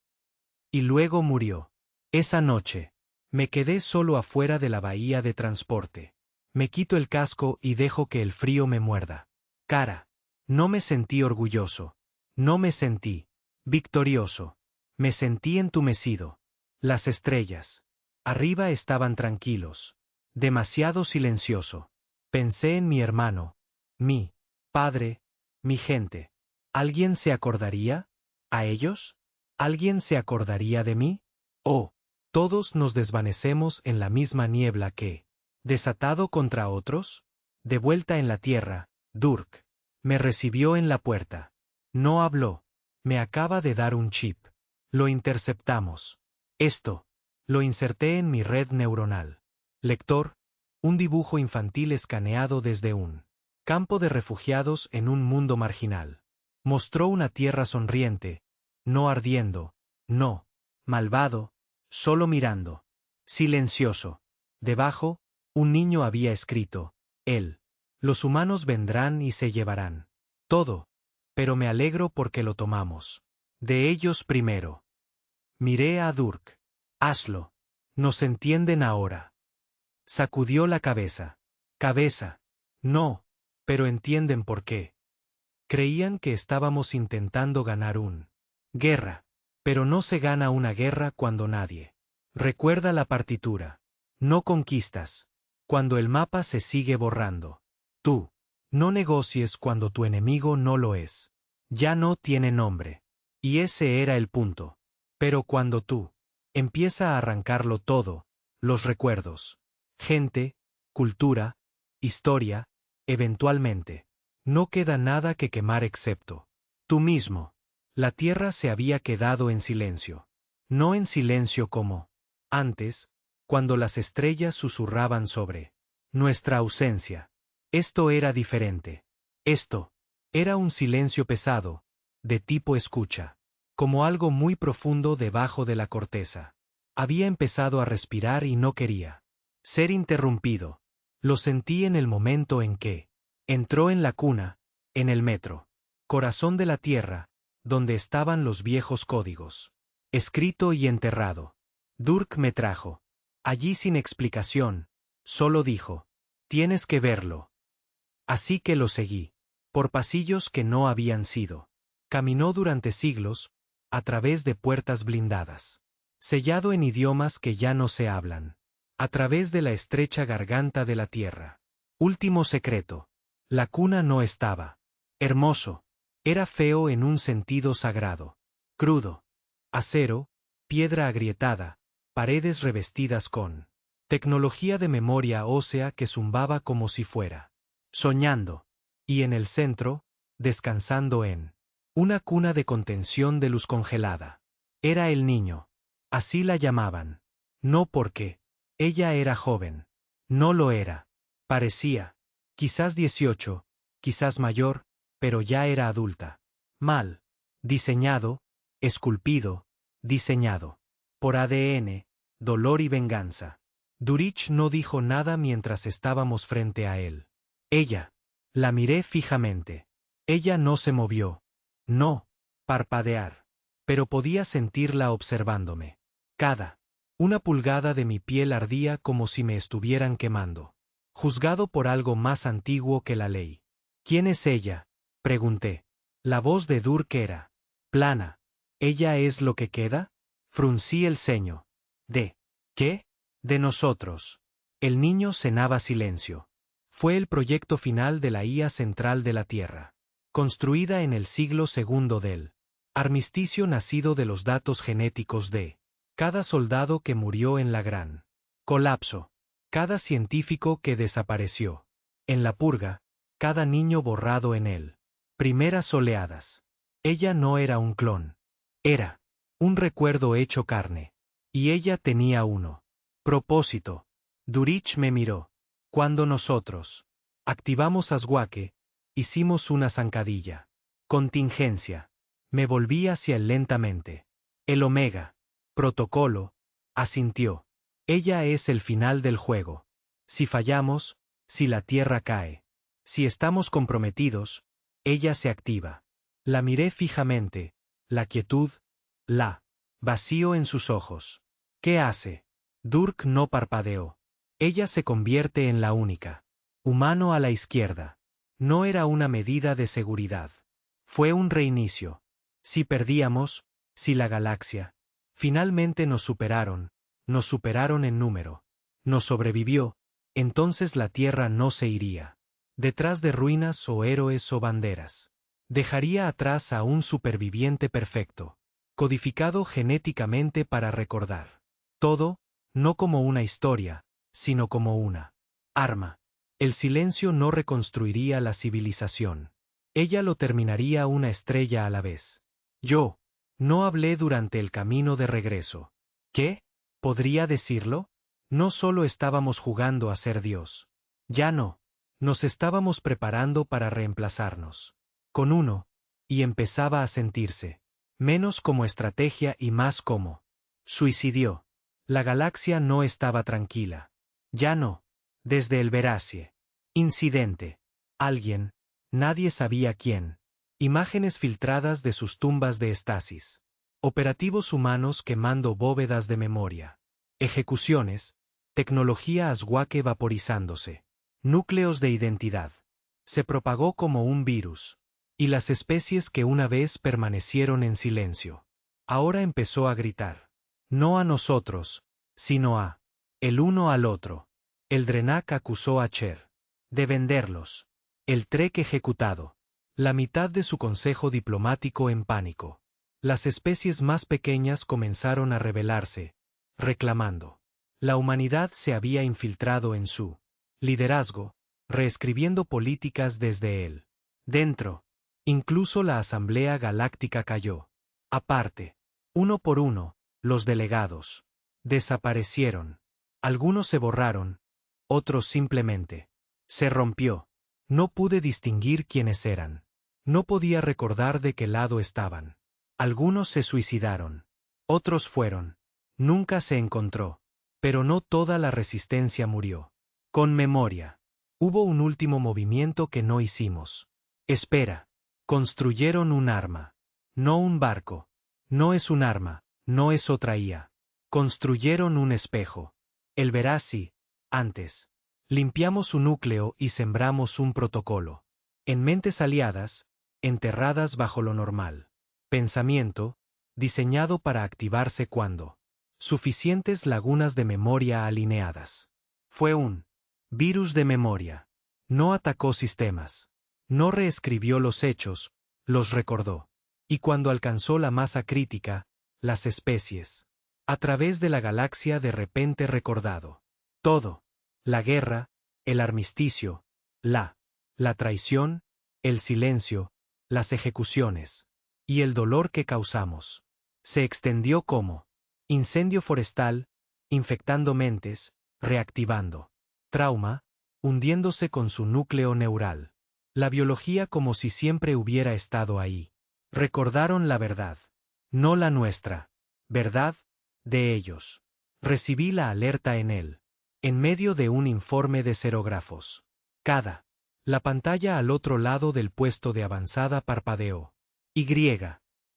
[SPEAKER 1] Y luego murió. Esa noche. Me quedé solo afuera de la bahía de transporte. Me quito el casco y dejo que el frío me muerda. Cara. No me sentí orgulloso. No me sentí victorioso. Me sentí entumecido. Las estrellas. Arriba estaban tranquilos. Demasiado silencioso. Pensé en mi hermano. Mi padre. Mi gente. ¿Alguien se acordaría? ¿A ellos? ¿Alguien se acordaría de mí? Oh, todos nos desvanecemos en la misma niebla que, desatado contra otros, de vuelta en la tierra, Durk. Me recibió en la puerta. No habló. Me acaba de dar un chip. Lo interceptamos. Esto. Lo inserté en mi red neuronal. Lector, un dibujo infantil escaneado desde un campo de refugiados en un mundo marginal. Mostró una tierra sonriente, no ardiendo, no, malvado, solo mirando. Silencioso. Debajo, un niño había escrito, él. Los humanos vendrán y se llevarán todo, pero me alegro porque lo tomamos. De ellos primero. Miré a Durk. Hazlo. Nos entienden ahora. Sacudió la cabeza. Cabeza. No, pero entienden por qué. Creían que estábamos intentando ganar guerra. Pero no se gana una guerra cuando nadie recuerda la partitura. No conquistas. Cuando el mapa se sigue borrando. Tú. No negocies cuando tu enemigo no lo es. Ya no tiene nombre. Y ese era el punto. Pero cuando tú empieza a arrancarlo todo, los recuerdos, gente, cultura, historia, eventualmente, no queda nada que quemar excepto tú mismo. La tierra se había quedado en silencio. No en silencio como antes, cuando las estrellas susurraban sobre nuestra ausencia. Esto era diferente. Esto era un silencio pesado, de tipo escucha, como algo muy profundo debajo de la corteza. Había empezado a respirar y no quería ser interrumpido. Lo sentí en el momento en que entró en la cuna, en el metro, corazón de la tierra, donde estaban los viejos códigos. Escrito y enterrado. Durk me trajo. Allí sin explicación, solo dijo, tienes que verlo. Así que lo seguí. Por pasillos que no habían sido. Caminó durante siglos, a través de puertas blindadas. Sellado en idiomas que ya no se hablan. A través de la estrecha garganta de la tierra. Último secreto. La cuna no estaba hermoso. Era feo en un sentido sagrado. Crudo. Acero, piedra agrietada, paredes revestidas con tecnología de memoria ósea que zumbaba como si fuera soñando. Y en el centro, descansando en una cuna de contención de luz congelada. Era el niño. Así la llamaban. No porque ella era joven. No lo era. Parecía. Quizás 18, quizás mayor, pero ya era adulta. Mal. Diseñado, esculpido, diseñado. Por ADN, dolor y venganza. Durich no dijo nada mientras estábamos frente a él. Ella. La miré fijamente. Ella no se movió. No. Parpadear. Pero podía sentirla observándome. Una pulgada de mi piel ardía como si me estuvieran quemando. Juzgado por algo más antiguo que la ley. ¿Quién es ella? Pregunté. La voz de Durk era plana. ¿Ella es lo que queda? Fruncí el ceño. ¿De qué? De nosotros. El niño cenaba silencio. Fue el proyecto final de la IA central de la Tierra. Construida en el siglo II del armisticio nacido de los datos genéticos de cada soldado que murió en la gran colapso. Cada científico que desapareció. En la purga, cada niño borrado en él. Primeras oleadas. Ella no era un clon. Era un recuerdo hecho carne. Y ella tenía uno. Propósito. Durich me miró. Cuando nosotros activamos Aswake, hicimos una zancadilla. Contingencia. Me volví hacia él lentamente. El Omega. Protocolo. Asintió. Ella es el final del juego. Si fallamos, si la Tierra cae. Si estamos comprometidos, ella se activa. La miré fijamente, la quietud, la vacío en sus ojos. ¿Qué hace? Durk no parpadeó. Ella se convierte en la única. Humano a la izquierda. No era una medida de seguridad. Fue un reinicio. Si perdíamos, si la galaxia. Finalmente nos superaron en número. Nos sobrevivió, entonces la Tierra no se iría detrás de ruinas o héroes o banderas. Dejaría atrás a un superviviente perfecto, codificado genéticamente para recordar. Todo, no como una historia, sino como una arma. El silencio no reconstruiría la civilización. Ella lo terminaría una estrella a la vez. Yo no hablé durante el camino de regreso. ¿Qué? ¿Podría decirlo? No solo estábamos jugando a ser Dios. Ya no. Nos estábamos preparando para reemplazarnos. Con uno, y empezaba a sentirse. Menos como estrategia y más como suicidio. La galaxia no estaba tranquila. Ya no. Desde el Veracie. Incidente. Alguien. Nadie sabía quién. Imágenes filtradas de sus tumbas de estasis. Operativos humanos quemando bóvedas de memoria. Ejecuciones. Tecnología Aswake vaporizándose. Núcleos de identidad. Se propagó como un virus. Y las especies que una vez permanecieron en silencio. Ahora empezó a gritar. No a nosotros, sino a el uno al otro. El Drenak acusó a Cher de venderlos. El Trek ejecutado. La mitad de su consejo diplomático en pánico. Las especies más pequeñas comenzaron a rebelarse, reclamando. La humanidad se había infiltrado en su liderazgo, reescribiendo políticas desde él. Dentro. Incluso la Asamblea Galáctica cayó. Aparte. Uno por uno, los delegados desaparecieron. Algunos se borraron, otros simplemente se rompió. No pude distinguir quiénes eran. No podía recordar de qué lado estaban. Algunos se suicidaron. Otros fueron. Nunca se encontró. Pero no toda la resistencia murió. Con memoria. Hubo un último movimiento que no hicimos. Espera. Construyeron un arma. No un barco. No es un arma, no es otra IA. Construyeron un espejo. El Veracie, antes. Limpiamos su núcleo y sembramos un protocolo. En mentes aliadas, enterradas bajo lo normal. Pensamiento, diseñado para activarse cuando. Suficientes lagunas de memoria alineadas. Fue un virus de memoria. No atacó sistemas. No reescribió los hechos, los recordó. Y cuando alcanzó la masa crítica, las especies. A través de la galaxia de repente recordado. Todo. La guerra, el armisticio, la traición, el silencio, las ejecuciones. Y el dolor que causamos. Se extendió como incendio forestal, infectando mentes, reactivando. Trauma, hundiéndose con su núcleo neural. La biología como si siempre hubiera estado ahí. Recordaron la verdad. No la nuestra. Verdad, de ellos. Recibí la alerta en él. En medio de un informe de serógrafos. La pantalla al otro lado del puesto de avanzada parpadeó. Y.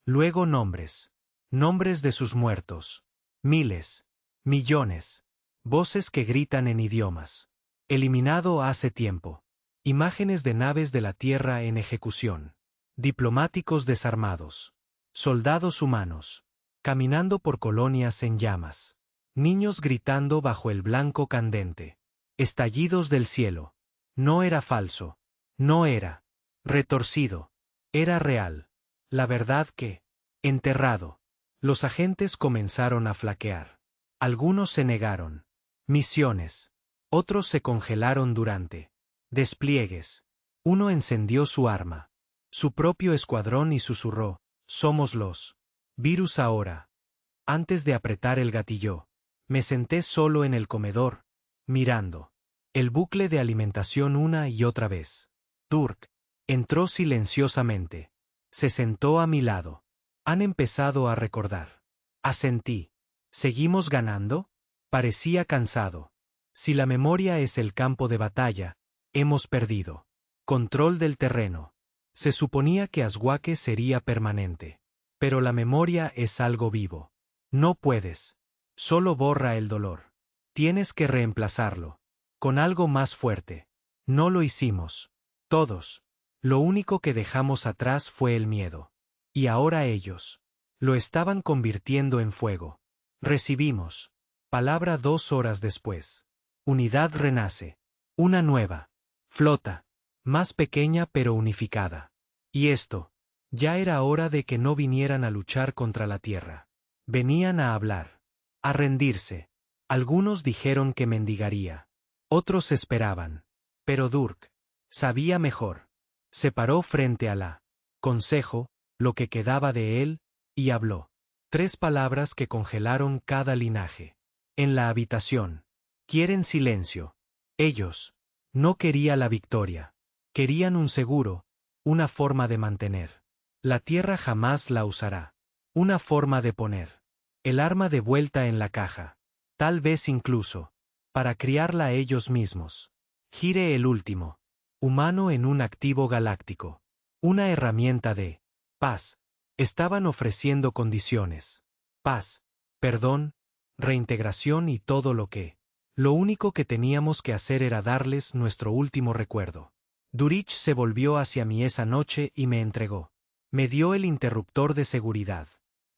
[SPEAKER 1] Luego nombres. Nombres de sus muertos. Miles. Millones. Voces que gritan en idiomas. Eliminado hace tiempo. Imágenes de naves de la Tierra en ejecución. Diplomáticos desarmados. Soldados humanos. Caminando por colonias en llamas. Niños gritando bajo el blanco candente. Estallidos del cielo. No era falso. No era retorcido. Era real. La verdad que, enterrado. Los agentes comenzaron a flaquear. Algunos se negaron. Misiones. Otros se congelaron durante Despliegues. Uno encendió su arma. Su propio escuadrón y susurró, somos los virus ahora. Antes de apretar el gatillo, me senté solo en el comedor, mirando el bucle de alimentación una y otra vez. Turk entró silenciosamente. Se sentó a mi lado. Han empezado a recordar. Asentí. ¿Seguimos ganando? Parecía cansado. Si la memoria es el campo de batalla, hemos perdido. Control del terreno. Se suponía que Aswake sería permanente. Pero la memoria es algo vivo. No puedes. Solo borra el dolor. Tienes que reemplazarlo. Con algo más fuerte. No lo hicimos. Todos. Lo único que dejamos atrás fue el miedo. Y ahora ellos. Lo estaban convirtiendo en fuego. Recibimos. Palabra 2 horas después. Unidad renace. Una nueva. Flota. Más pequeña pero unificada. Y esto. Ya era hora de que no vinieran a luchar contra la Tierra. Venían a hablar. A rendirse. Algunos dijeron que mendigaría. Otros esperaban. Pero Durk sabía mejor. Se paró frente a la consejo, lo que quedaba de él, y habló. 3 palabras que congelaron cada linaje. En la habitación. Quieren silencio. Ellos. No quería la victoria. Querían un seguro, una forma de mantener. La Tierra jamás la usará. Una forma de poner el arma de vuelta en la caja. Tal vez incluso para criarla ellos mismos. Gire el último. Humano en un activo galáctico. Una herramienta de paz. Estaban ofreciendo condiciones. Paz, perdón, reintegración y todo lo que. Lo único que teníamos que hacer era darles nuestro último recuerdo. Durich se volvió hacia mí esa noche y me entregó. Me dio el interruptor de seguridad.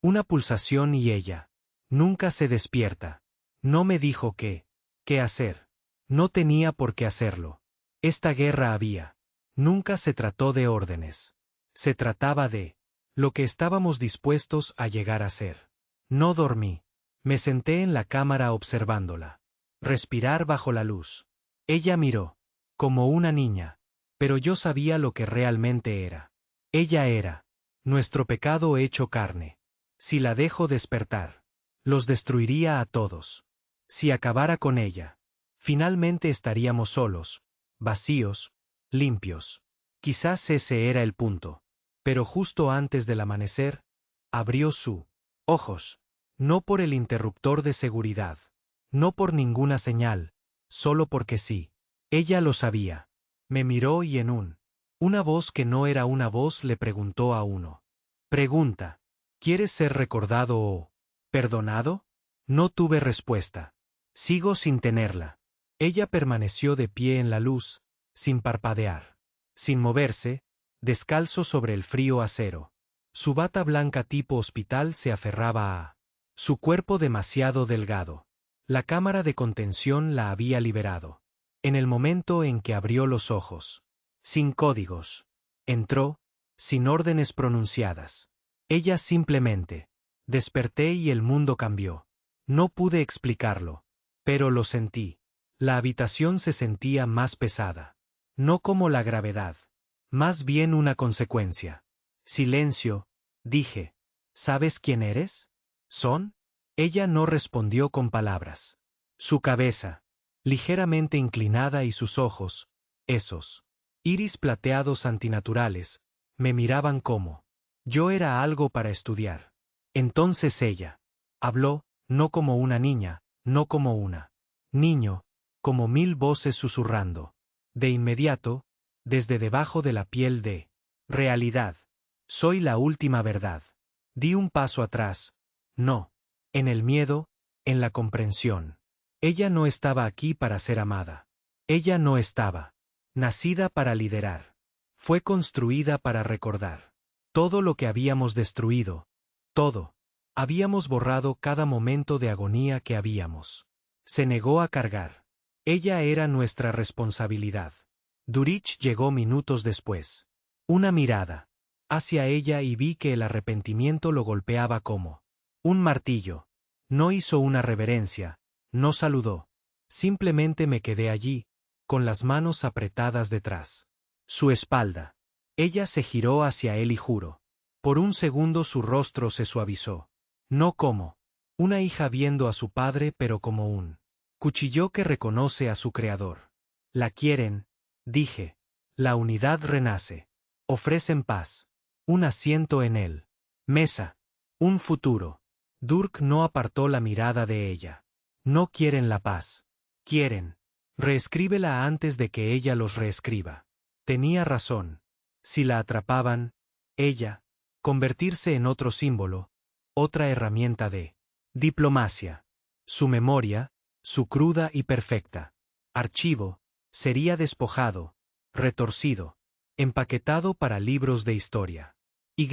[SPEAKER 1] Una pulsación y ella. Nunca se despierta. No me dijo qué hacer. No tenía por qué hacerlo. Esta guerra había. Nunca se trató de órdenes. Se trataba de lo que estábamos dispuestos a llegar a ser. No dormí. Me senté en la cámara observándola. Respirar bajo la luz. Ella miró. Como una niña. Pero yo sabía lo que realmente era. Ella era nuestro pecado hecho carne. Si la dejo despertar, los destruiría a todos. Si acabara con ella, finalmente estaríamos solos, vacíos, limpios. Quizás ese era el punto. Pero justo antes del amanecer, abrió sus ojos. No por el interruptor de seguridad. No por ninguna señal. Solo porque sí. Ella lo sabía. Me miró y en una voz que no era una voz le preguntó a uno. Pregunta. ¿Quieres ser recordado o perdonado? No tuve respuesta. Sigo sin tenerla. Ella permaneció de pie en la luz, sin parpadear, sin moverse, descalzo sobre el frío acero. Su bata blanca tipo hospital se aferraba a su cuerpo demasiado delgado. La cámara de contención la había liberado. En el momento en que abrió los ojos, sin códigos, entró, sin órdenes pronunciadas. Ella simplemente. Desperté y el mundo cambió. No pude explicarlo, pero lo sentí. La habitación se sentía más pesada. No como la gravedad. Más bien una consecuencia. Silencio, dije. ¿Sabes quién eres? ¿Son? Ella no respondió con palabras. Su cabeza, ligeramente inclinada y sus ojos, esos iris plateados antinaturales, me miraban como yo era algo para estudiar. Entonces ella habló, no como una niña, no como una niño, como 1000 voces susurrando. De inmediato, desde debajo de la piel de realidad. Soy la última verdad. Di un paso atrás. No. En el miedo, en la comprensión. Ella no estaba aquí para ser amada. Ella no estaba nacida para liderar. Fue construida para recordar. Todo lo que habíamos destruido. Todo. Habíamos borrado cada momento de agonía que habíamos. Se negó a cargar. Ella era nuestra responsabilidad. Durich llegó minutos después. Una mirada hacia ella y vi que el arrepentimiento lo golpeaba como un martillo. No hizo una reverencia, no saludó. Simplemente me quedé allí, con las manos apretadas detrás. Su espalda. Ella se giró hacia él y juró. Por un segundo su rostro se suavizó. No como una hija viendo a su padre, pero como un cuchillo que reconoce a su creador. La quieren, dije. La unidad renace. Ofrecen paz. Un asiento en él. Mesa. Un futuro. Durk no apartó la mirada de ella. No quieren la paz. Quieren. Reescríbela antes de que ella los reescriba. Tenía razón. Si la atrapaban, ella, convertirse en otro símbolo, otra herramienta de diplomacia. Su memoria, su cruda y perfecta archivo, sería despojado, retorcido, empaquetado para libros de historia. Y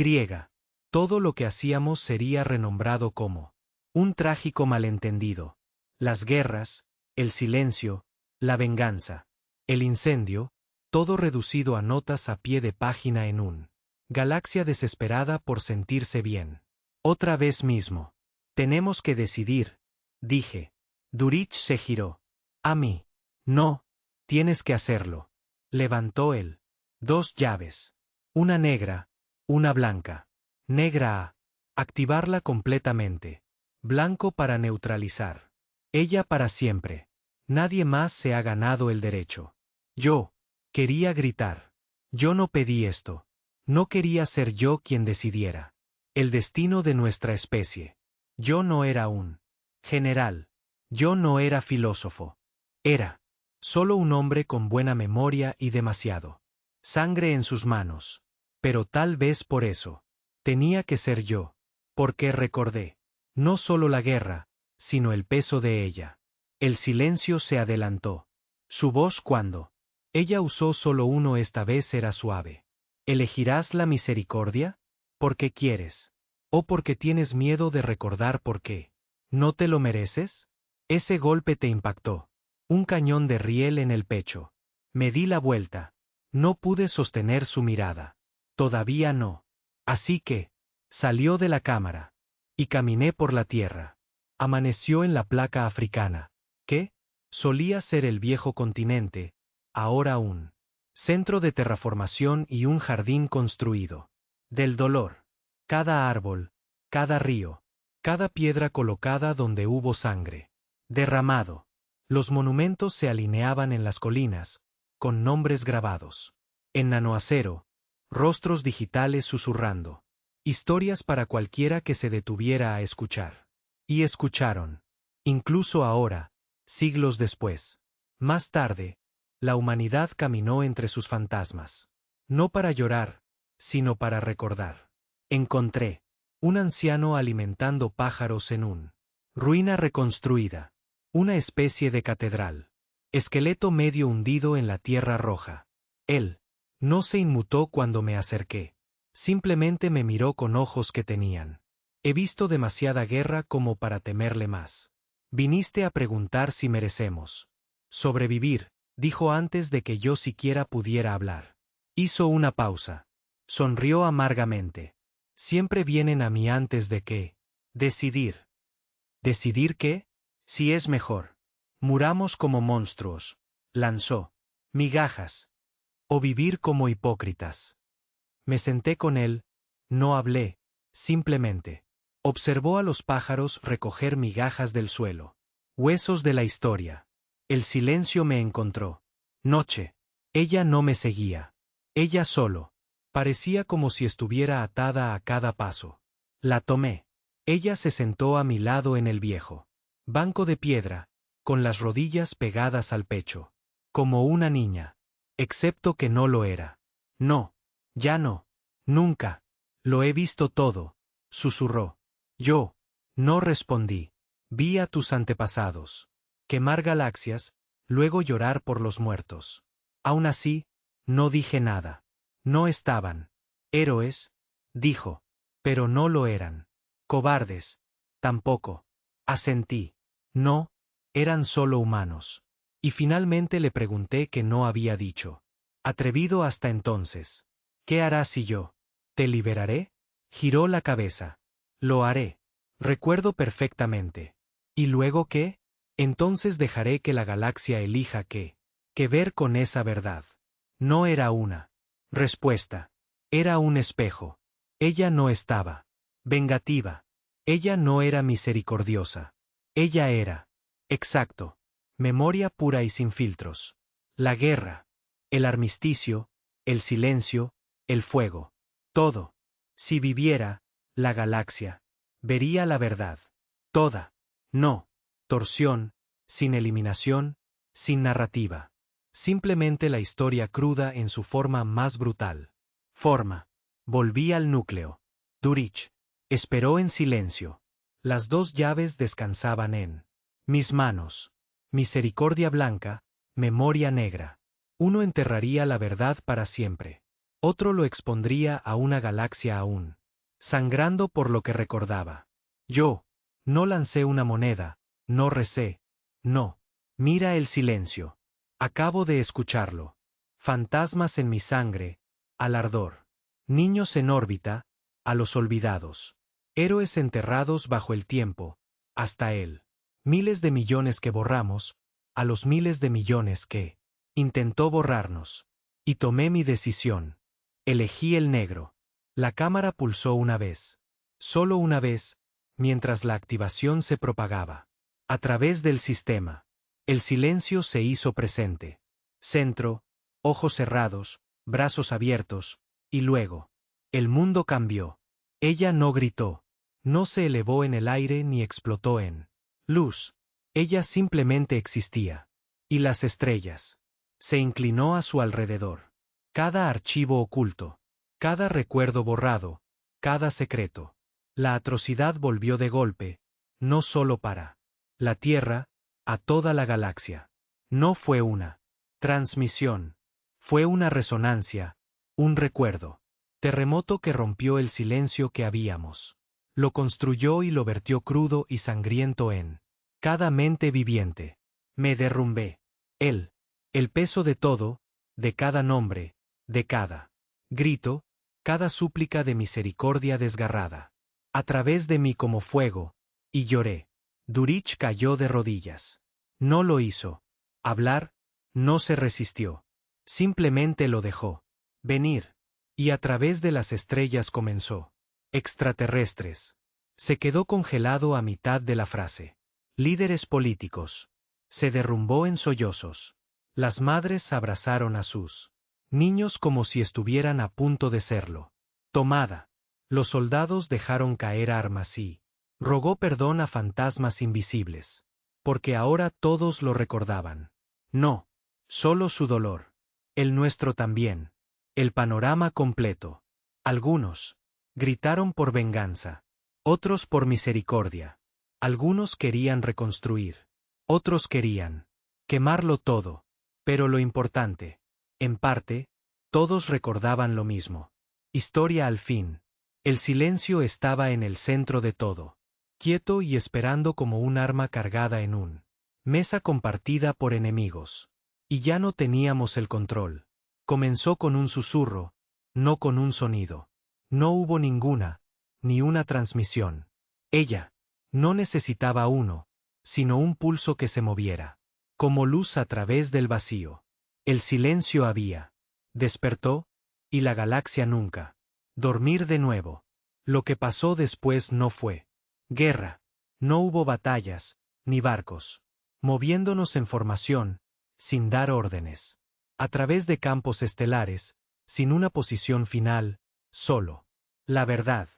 [SPEAKER 1] todo lo que hacíamos sería renombrado como un trágico malentendido. Las guerras, el silencio, la venganza, el incendio, todo reducido a notas a pie de página en un galaxia desesperada por sentirse bien. Otra vez mismo. Tenemos que decidir, dije. Durich se giró. A mí. No, tienes que hacerlo. Levantó él. 2 llaves. Una negra, una blanca. Negra a activarla completamente. Blanco para neutralizar. Ella para siempre. Nadie más se ha ganado el derecho. Yo quería gritar. Yo no pedí esto. No quería ser yo quien decidiera el destino de nuestra especie. Yo no era un general. Yo no era filósofo. Era solo un hombre con buena memoria y demasiado sangre en sus manos. Pero tal vez por eso tenía que ser yo, porque recordé no solo la guerra, sino el peso de ella. El silencio se adelantó. Su voz cuando ella usó solo uno esta vez era suave. ¿Elegirás la misericordia? ¿Porque quieres? ¿O porque tienes miedo de recordar por qué? ¿No te lo mereces? Ese golpe te impactó. Un cañón de riel en el pecho. Me di la vuelta. No pude sostener su mirada. Todavía no. Así que salió de la cámara. Y caminé por la tierra. Amaneció en la placa africana. ¿Qué? Solía ser el viejo continente, ahora un centro de terraformación y un jardín construido. Del dolor. Cada árbol, cada río, cada piedra colocada donde hubo sangre. Derramado. Los monumentos se alineaban en las colinas, con nombres grabados. En nanoacero, rostros digitales susurrando. Historias para cualquiera que se detuviera a escuchar. Y escucharon. Incluso ahora, siglos después. Más tarde, la humanidad caminó entre sus fantasmas. No para llorar, sino para recordar. Encontré un anciano alimentando pájaros en un ruina reconstruida. Una especie de catedral. Esqueleto medio hundido en la tierra roja. Él no se inmutó cuando me acerqué. Simplemente me miró con ojos que tenían. He visto demasiada guerra como para temerle más. Viniste a preguntar si merecemos sobrevivir, dijo antes de que yo siquiera pudiera hablar. Hizo una pausa. Sonrió amargamente. Siempre vienen a mí antes de que decidir. ¿Decidir qué? Si es mejor. Muramos como monstruos. Lanzó. Migajas. O vivir como hipócritas. Me senté con él, no hablé, simplemente. Observó a los pájaros recoger migajas del suelo. Huesos de la historia. El silencio me encontró. Noche. Ella no me seguía. Ella solo. Parecía como si estuviera atada a cada paso. La tomé. Ella se sentó a mi lado en el viejo banco de piedra, con las rodillas pegadas al pecho. Como una niña. Excepto que no lo era. No. Ya no. Nunca. Lo he visto todo, susurró. Yo no respondí. Vi a tus antepasados quemar galaxias, luego llorar por los muertos. Aún así, no dije nada. No estaban héroes, dijo, pero no lo eran. Cobardes, tampoco. Asentí. No, eran solo humanos. Y finalmente le pregunté qué no había dicho. Atrevido hasta entonces. ¿Qué harás si yo te liberaré? Giró la cabeza. Lo haré. Recuerdo perfectamente. ¿Y luego qué? Entonces dejaré que la galaxia elija qué que ver con esa verdad. No era una respuesta. Era un espejo. Ella no estaba vengativa. Ella no era misericordiosa. Ella era exacto. Memoria pura y sin filtros. La guerra, el armisticio, el silencio, el fuego. Todo. Si viviera, la galaxia, vería la verdad. Toda. No. Torsión, sin eliminación, sin narrativa. Simplemente la historia cruda en su forma más brutal. Forma. Volví al núcleo. Durich. Esperó en silencio. Las dos llaves descansaban en mis manos. Misericordia blanca, memoria negra. Uno enterraría la verdad para siempre. Otro lo expondría a una galaxia aún, sangrando por lo que recordaba. Yo no lancé una moneda, no recé, no. Mira el silencio. Acabo de escucharlo. Fantasmas en mi sangre, al ardor. Niños en órbita, a los olvidados. Héroes enterrados bajo el tiempo, hasta él. Miles de millones que borramos, a los miles de millones que intentó borrarnos. Y tomé mi decisión. Elegí el negro. La cámara pulsó una vez. Solo una vez, mientras la activación se propagaba. A través del sistema. El silencio se hizo presente. Centro, ojos cerrados, brazos abiertos, y luego. El mundo cambió. Ella no gritó. No se elevó en el aire ni explotó en luz. Ella simplemente existía. Y las estrellas. Se inclinó a su alrededor. Cada archivo oculto. Cada recuerdo borrado. Cada secreto. La atrocidad volvió de golpe, no solo para la Tierra, a toda la galaxia. No fue una transmisión. Fue una resonancia, un recuerdo. Terremoto que rompió el silencio que habíamos. Lo construyó y lo vertió crudo y sangriento en cada mente viviente. Me derrumbé. Él. El peso de todo, de cada nombre, de cada grito, cada súplica de misericordia desgarrada. A través de mí como fuego, y lloré. Durich cayó de rodillas. No lo hizo. Hablar, no se resistió. Simplemente lo dejó. Venir. Y a través de las estrellas comenzó. Extraterrestres. Se quedó congelado a mitad de la frase. Líderes políticos. Se derrumbó en sollozos. Las madres abrazaron a sus niños como si estuvieran a punto de serlo. Tomada. Los soldados dejaron caer armas y rogó perdón a fantasmas invisibles. Porque ahora todos lo recordaban. No. Solo su dolor. El nuestro también. El panorama completo. Algunos gritaron por venganza. Otros por misericordia. Algunos querían reconstruir. Otros querían quemarlo todo. Pero lo importante, en parte, todos recordaban lo mismo. Historia al fin. El silencio estaba en el centro de todo. Quieto y esperando como un arma cargada en un mesa compartida por enemigos. Y ya no teníamos el control. Comenzó con un susurro, no con un sonido. No hubo ninguna, ni una transmisión. Ella no necesitaba uno, sino un pulso que se moviera. Como luz a través del vacío. El silencio había. Despertó, y la galaxia nunca. Dormir de nuevo. Lo que pasó después no fue guerra. No hubo batallas, ni barcos. Moviéndonos en formación, sin dar órdenes. A través de campos estelares, sin una posición final, solo. La verdad.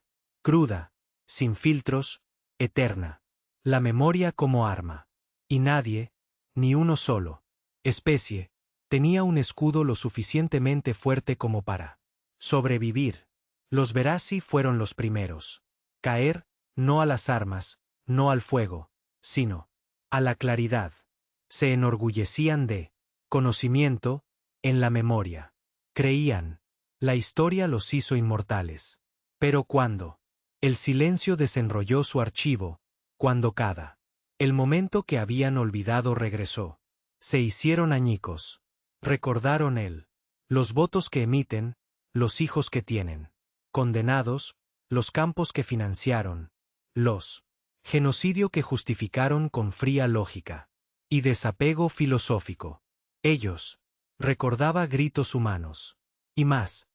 [SPEAKER 1] Cruda, sin filtros, eterna. La memoria como arma. Y nadie, ni uno solo, especie, tenía un escudo lo suficientemente fuerte como para sobrevivir. Los Veraci fueron los primeros. Caer, no a las armas, no al fuego, sino a la claridad. Se enorgullecían de conocimiento, en la memoria. Creían. La historia los hizo inmortales. Pero cuando el silencio desenrolló su archivo, cuando cada el momento que habían olvidado regresó. Se hicieron añicos. Recordaron los votos que emiten, los hijos que tienen. Condenados, los campos que financiaron. Los genocidio que justificaron con fría lógica. Y desapego filosófico. Ellos. Recordaba gritos humanos. Y más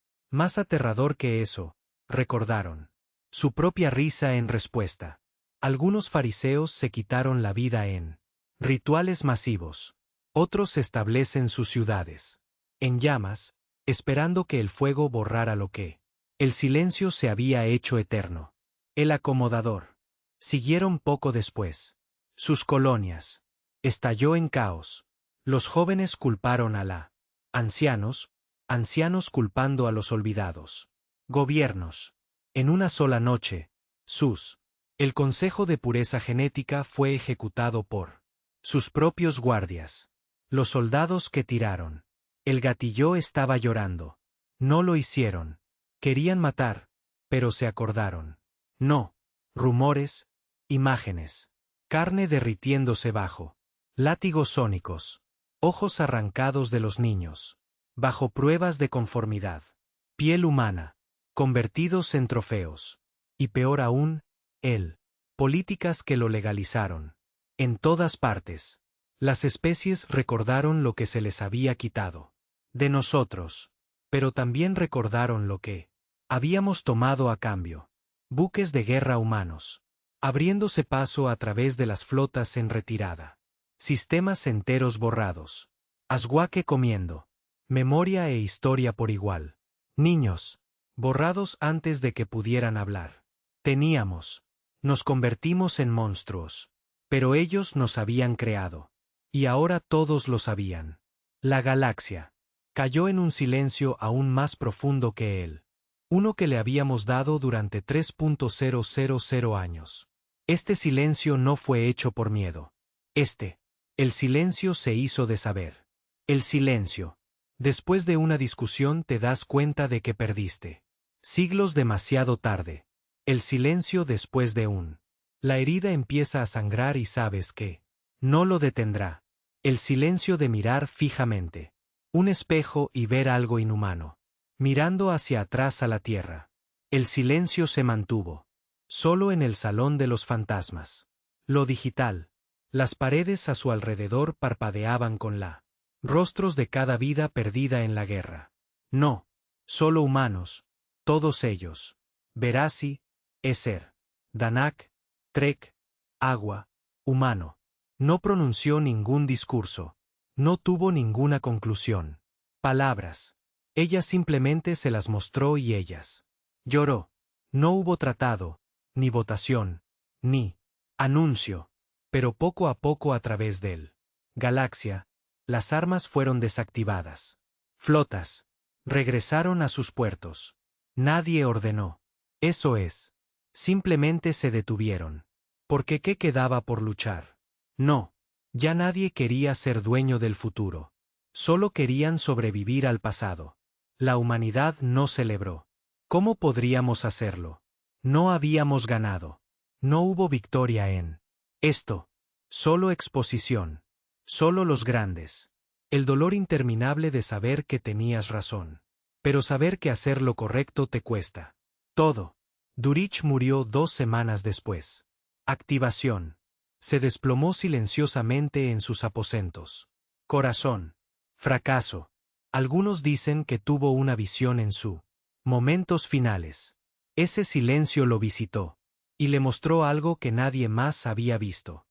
[SPEAKER 1] aterrador que eso, recordaron. Su propia risa en respuesta. Algunos fariseos se quitaron la vida en rituales masivos. Otros establecen sus ciudades en llamas, esperando que el fuego borrara lo que el silencio se había hecho eterno. El acomodador. Siguieron poco después. Sus colonias. Estalló en caos. Los jóvenes culparon a la ancianos culpando a los olvidados. Gobiernos. En una sola noche, el Consejo de Pureza Genética fue ejecutado por sus propios guardias. Los soldados que tiraron. El gatilló estaba llorando. No lo hicieron. Querían matar, pero se acordaron. No. Rumores, imágenes. Carne derritiéndose bajo látigos sónicos. Ojos arrancados de los niños. Bajo pruebas de conformidad. Piel humana. Convertidos en trofeos. Y peor aún, políticas que lo legalizaron. En todas partes. Las especies recordaron lo que se les había quitado de nosotros. Pero también recordaron lo que habíamos tomado a cambio. Buques de guerra humanos. Abriéndose paso a través de las flotas en retirada. Sistemas enteros borrados. Asguaque comiendo. Memoria e historia por igual. Niños. Borrados antes de que pudieran hablar. Nos convertimos en monstruos. Pero ellos nos habían creado. Y ahora todos lo sabían. La galaxia. Cayó en un silencio aún más profundo que él. Uno que le habíamos dado durante 3.000 años. Este silencio no fue hecho por miedo. El silencio se hizo de saber. El silencio. Después de una discusión te das cuenta de que perdiste. Siglos demasiado tarde. El silencio después de la herida empieza a sangrar y sabes que no lo detendrá. El silencio de mirar fijamente. Un espejo y ver algo inhumano. Mirando hacia atrás a la tierra. El silencio se mantuvo. Solo en el salón de los fantasmas. Lo digital. Las paredes a su alrededor parpadeaban con la rostros de cada vida perdida en la guerra. No. Solo humanos. Todos ellos. Verasi, Eser. Danak, Trek, Agua, humano. No pronunció ningún discurso. No tuvo ninguna conclusión. Palabras. Ella simplemente se las mostró y ellas. Lloró. No hubo tratado, ni votación, ni anuncio. Pero poco a poco a través del galaxia, las armas fueron desactivadas. Flotas. Regresaron a sus puertos. Nadie ordenó. Eso es. Simplemente se detuvieron. Porque ¿qué quedaba por luchar? No. Ya nadie quería ser dueño del futuro. Solo querían sobrevivir al pasado. La humanidad no celebró. ¿Cómo podríamos hacerlo? No habíamos ganado. No hubo victoria en esto. Solo exposición. Solo los grandes. El dolor interminable de saber que tenías razón. Pero saber que hacer lo correcto te cuesta todo. Durich murió 2 semanas después. Activación. Se desplomó silenciosamente en sus aposentos. Corazón. Fracaso. Algunos dicen que tuvo una visión en su momentos finales. Ese silencio lo visitó. Y le mostró algo que nadie más había visto.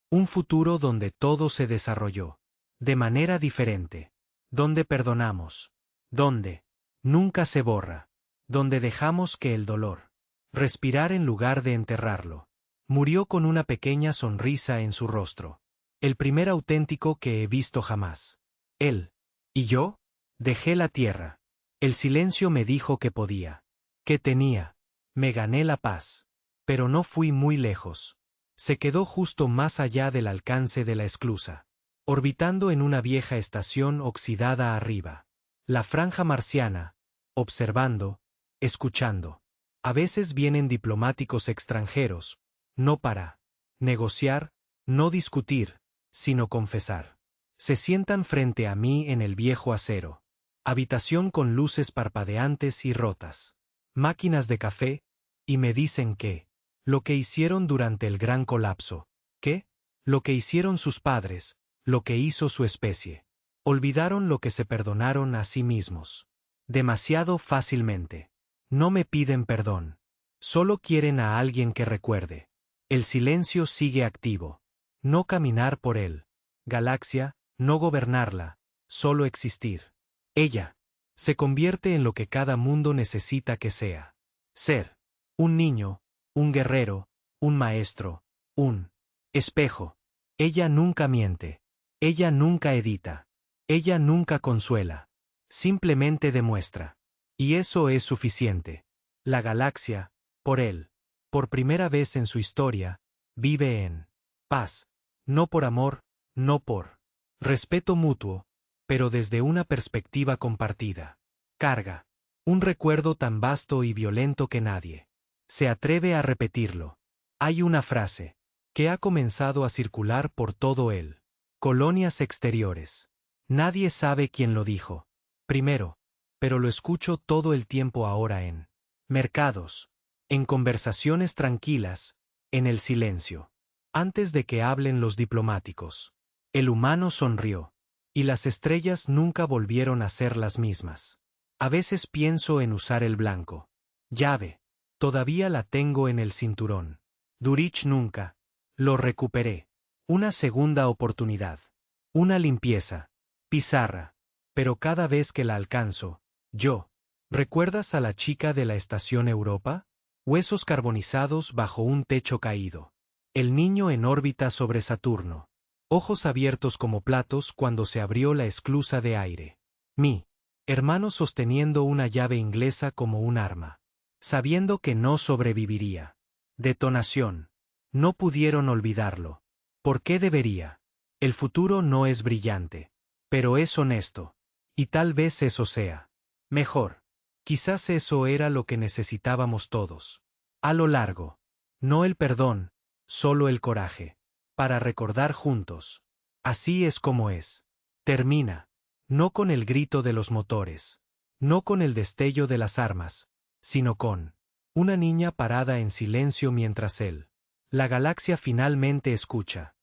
[SPEAKER 1] Un futuro donde todo se desarrolló. De manera diferente. Donde perdonamos. Donde nunca se borra. Donde dejamos que el dolor respirar en lugar de enterrarlo. Murió con una pequeña sonrisa en su rostro. El primer auténtico que he visto jamás. Él. ¿Y yo? Dejé la tierra. El silencio me dijo que podía. Que tenía. Me gané la paz. Pero no fui muy lejos. Se quedó justo más allá del alcance de la esclusa. Orbitando en una vieja estación oxidada arriba. La franja marciana. Observando. Escuchando. A veces vienen diplomáticos extranjeros. No para negociar, no discutir, sino confesar. Se sientan frente a mí en el viejo acero. Habitación con luces parpadeantes y rotas. Máquinas de café, y me dicen que lo que hicieron durante el gran colapso, que lo que hicieron sus padres, lo que hizo su especie. Olvidaron lo que se perdonaron a sí mismos. Demasiado fácilmente. No me piden perdón. Solo quieren a alguien que recuerde. El silencio sigue activo. No caminar por él. Galaxia, no gobernarla, solo existir. Ella se convierte en lo que cada mundo necesita que sea. Ser. Un niño, un guerrero, un maestro, un espejo. Ella nunca miente. Ella nunca edita. Ella nunca consuela. Simplemente demuestra. Y eso es suficiente. La galaxia, por él, por primera vez en su historia, vive en paz. No por amor, no por respeto mutuo, pero desde una perspectiva compartida. Carga. Un recuerdo tan vasto y violento que nadie se atreve a repetirlo. Hay una frase que ha comenzado a circular por todo él. Colonias exteriores. Nadie sabe quién lo dijo primero, pero lo escucho todo el tiempo ahora en mercados, en conversaciones tranquilas, en el silencio. Antes de que hablen los diplomáticos. El humano sonrió. Y las estrellas nunca volvieron a ser las mismas. A veces pienso en usar el blanco. Llave. Todavía la tengo en el cinturón. Durich nunca. Lo recuperé. Una segunda oportunidad. Una limpieza. Pizarra. Pero cada vez que la alcanzo, yo. ¿Recuerdas a la chica de la estación Europa? Huesos carbonizados bajo un techo caído. El niño en órbita sobre Saturno. Ojos abiertos como platos cuando se abrió la esclusa de aire. Mi hermano sosteniendo una llave inglesa como un arma. Sabiendo que no sobreviviría. Detonación. No pudieron olvidarlo. ¿Por qué debería? El futuro no es brillante. Pero es honesto. Y tal vez eso sea mejor. Quizás eso era lo que necesitábamos todos. A lo largo. No el perdón, solo el coraje. Para recordar juntos. Así es como es. Termina. No con el grito de los motores. No con el destello de las armas. Sino con una niña parada en silencio mientras él. La galaxia finalmente escucha.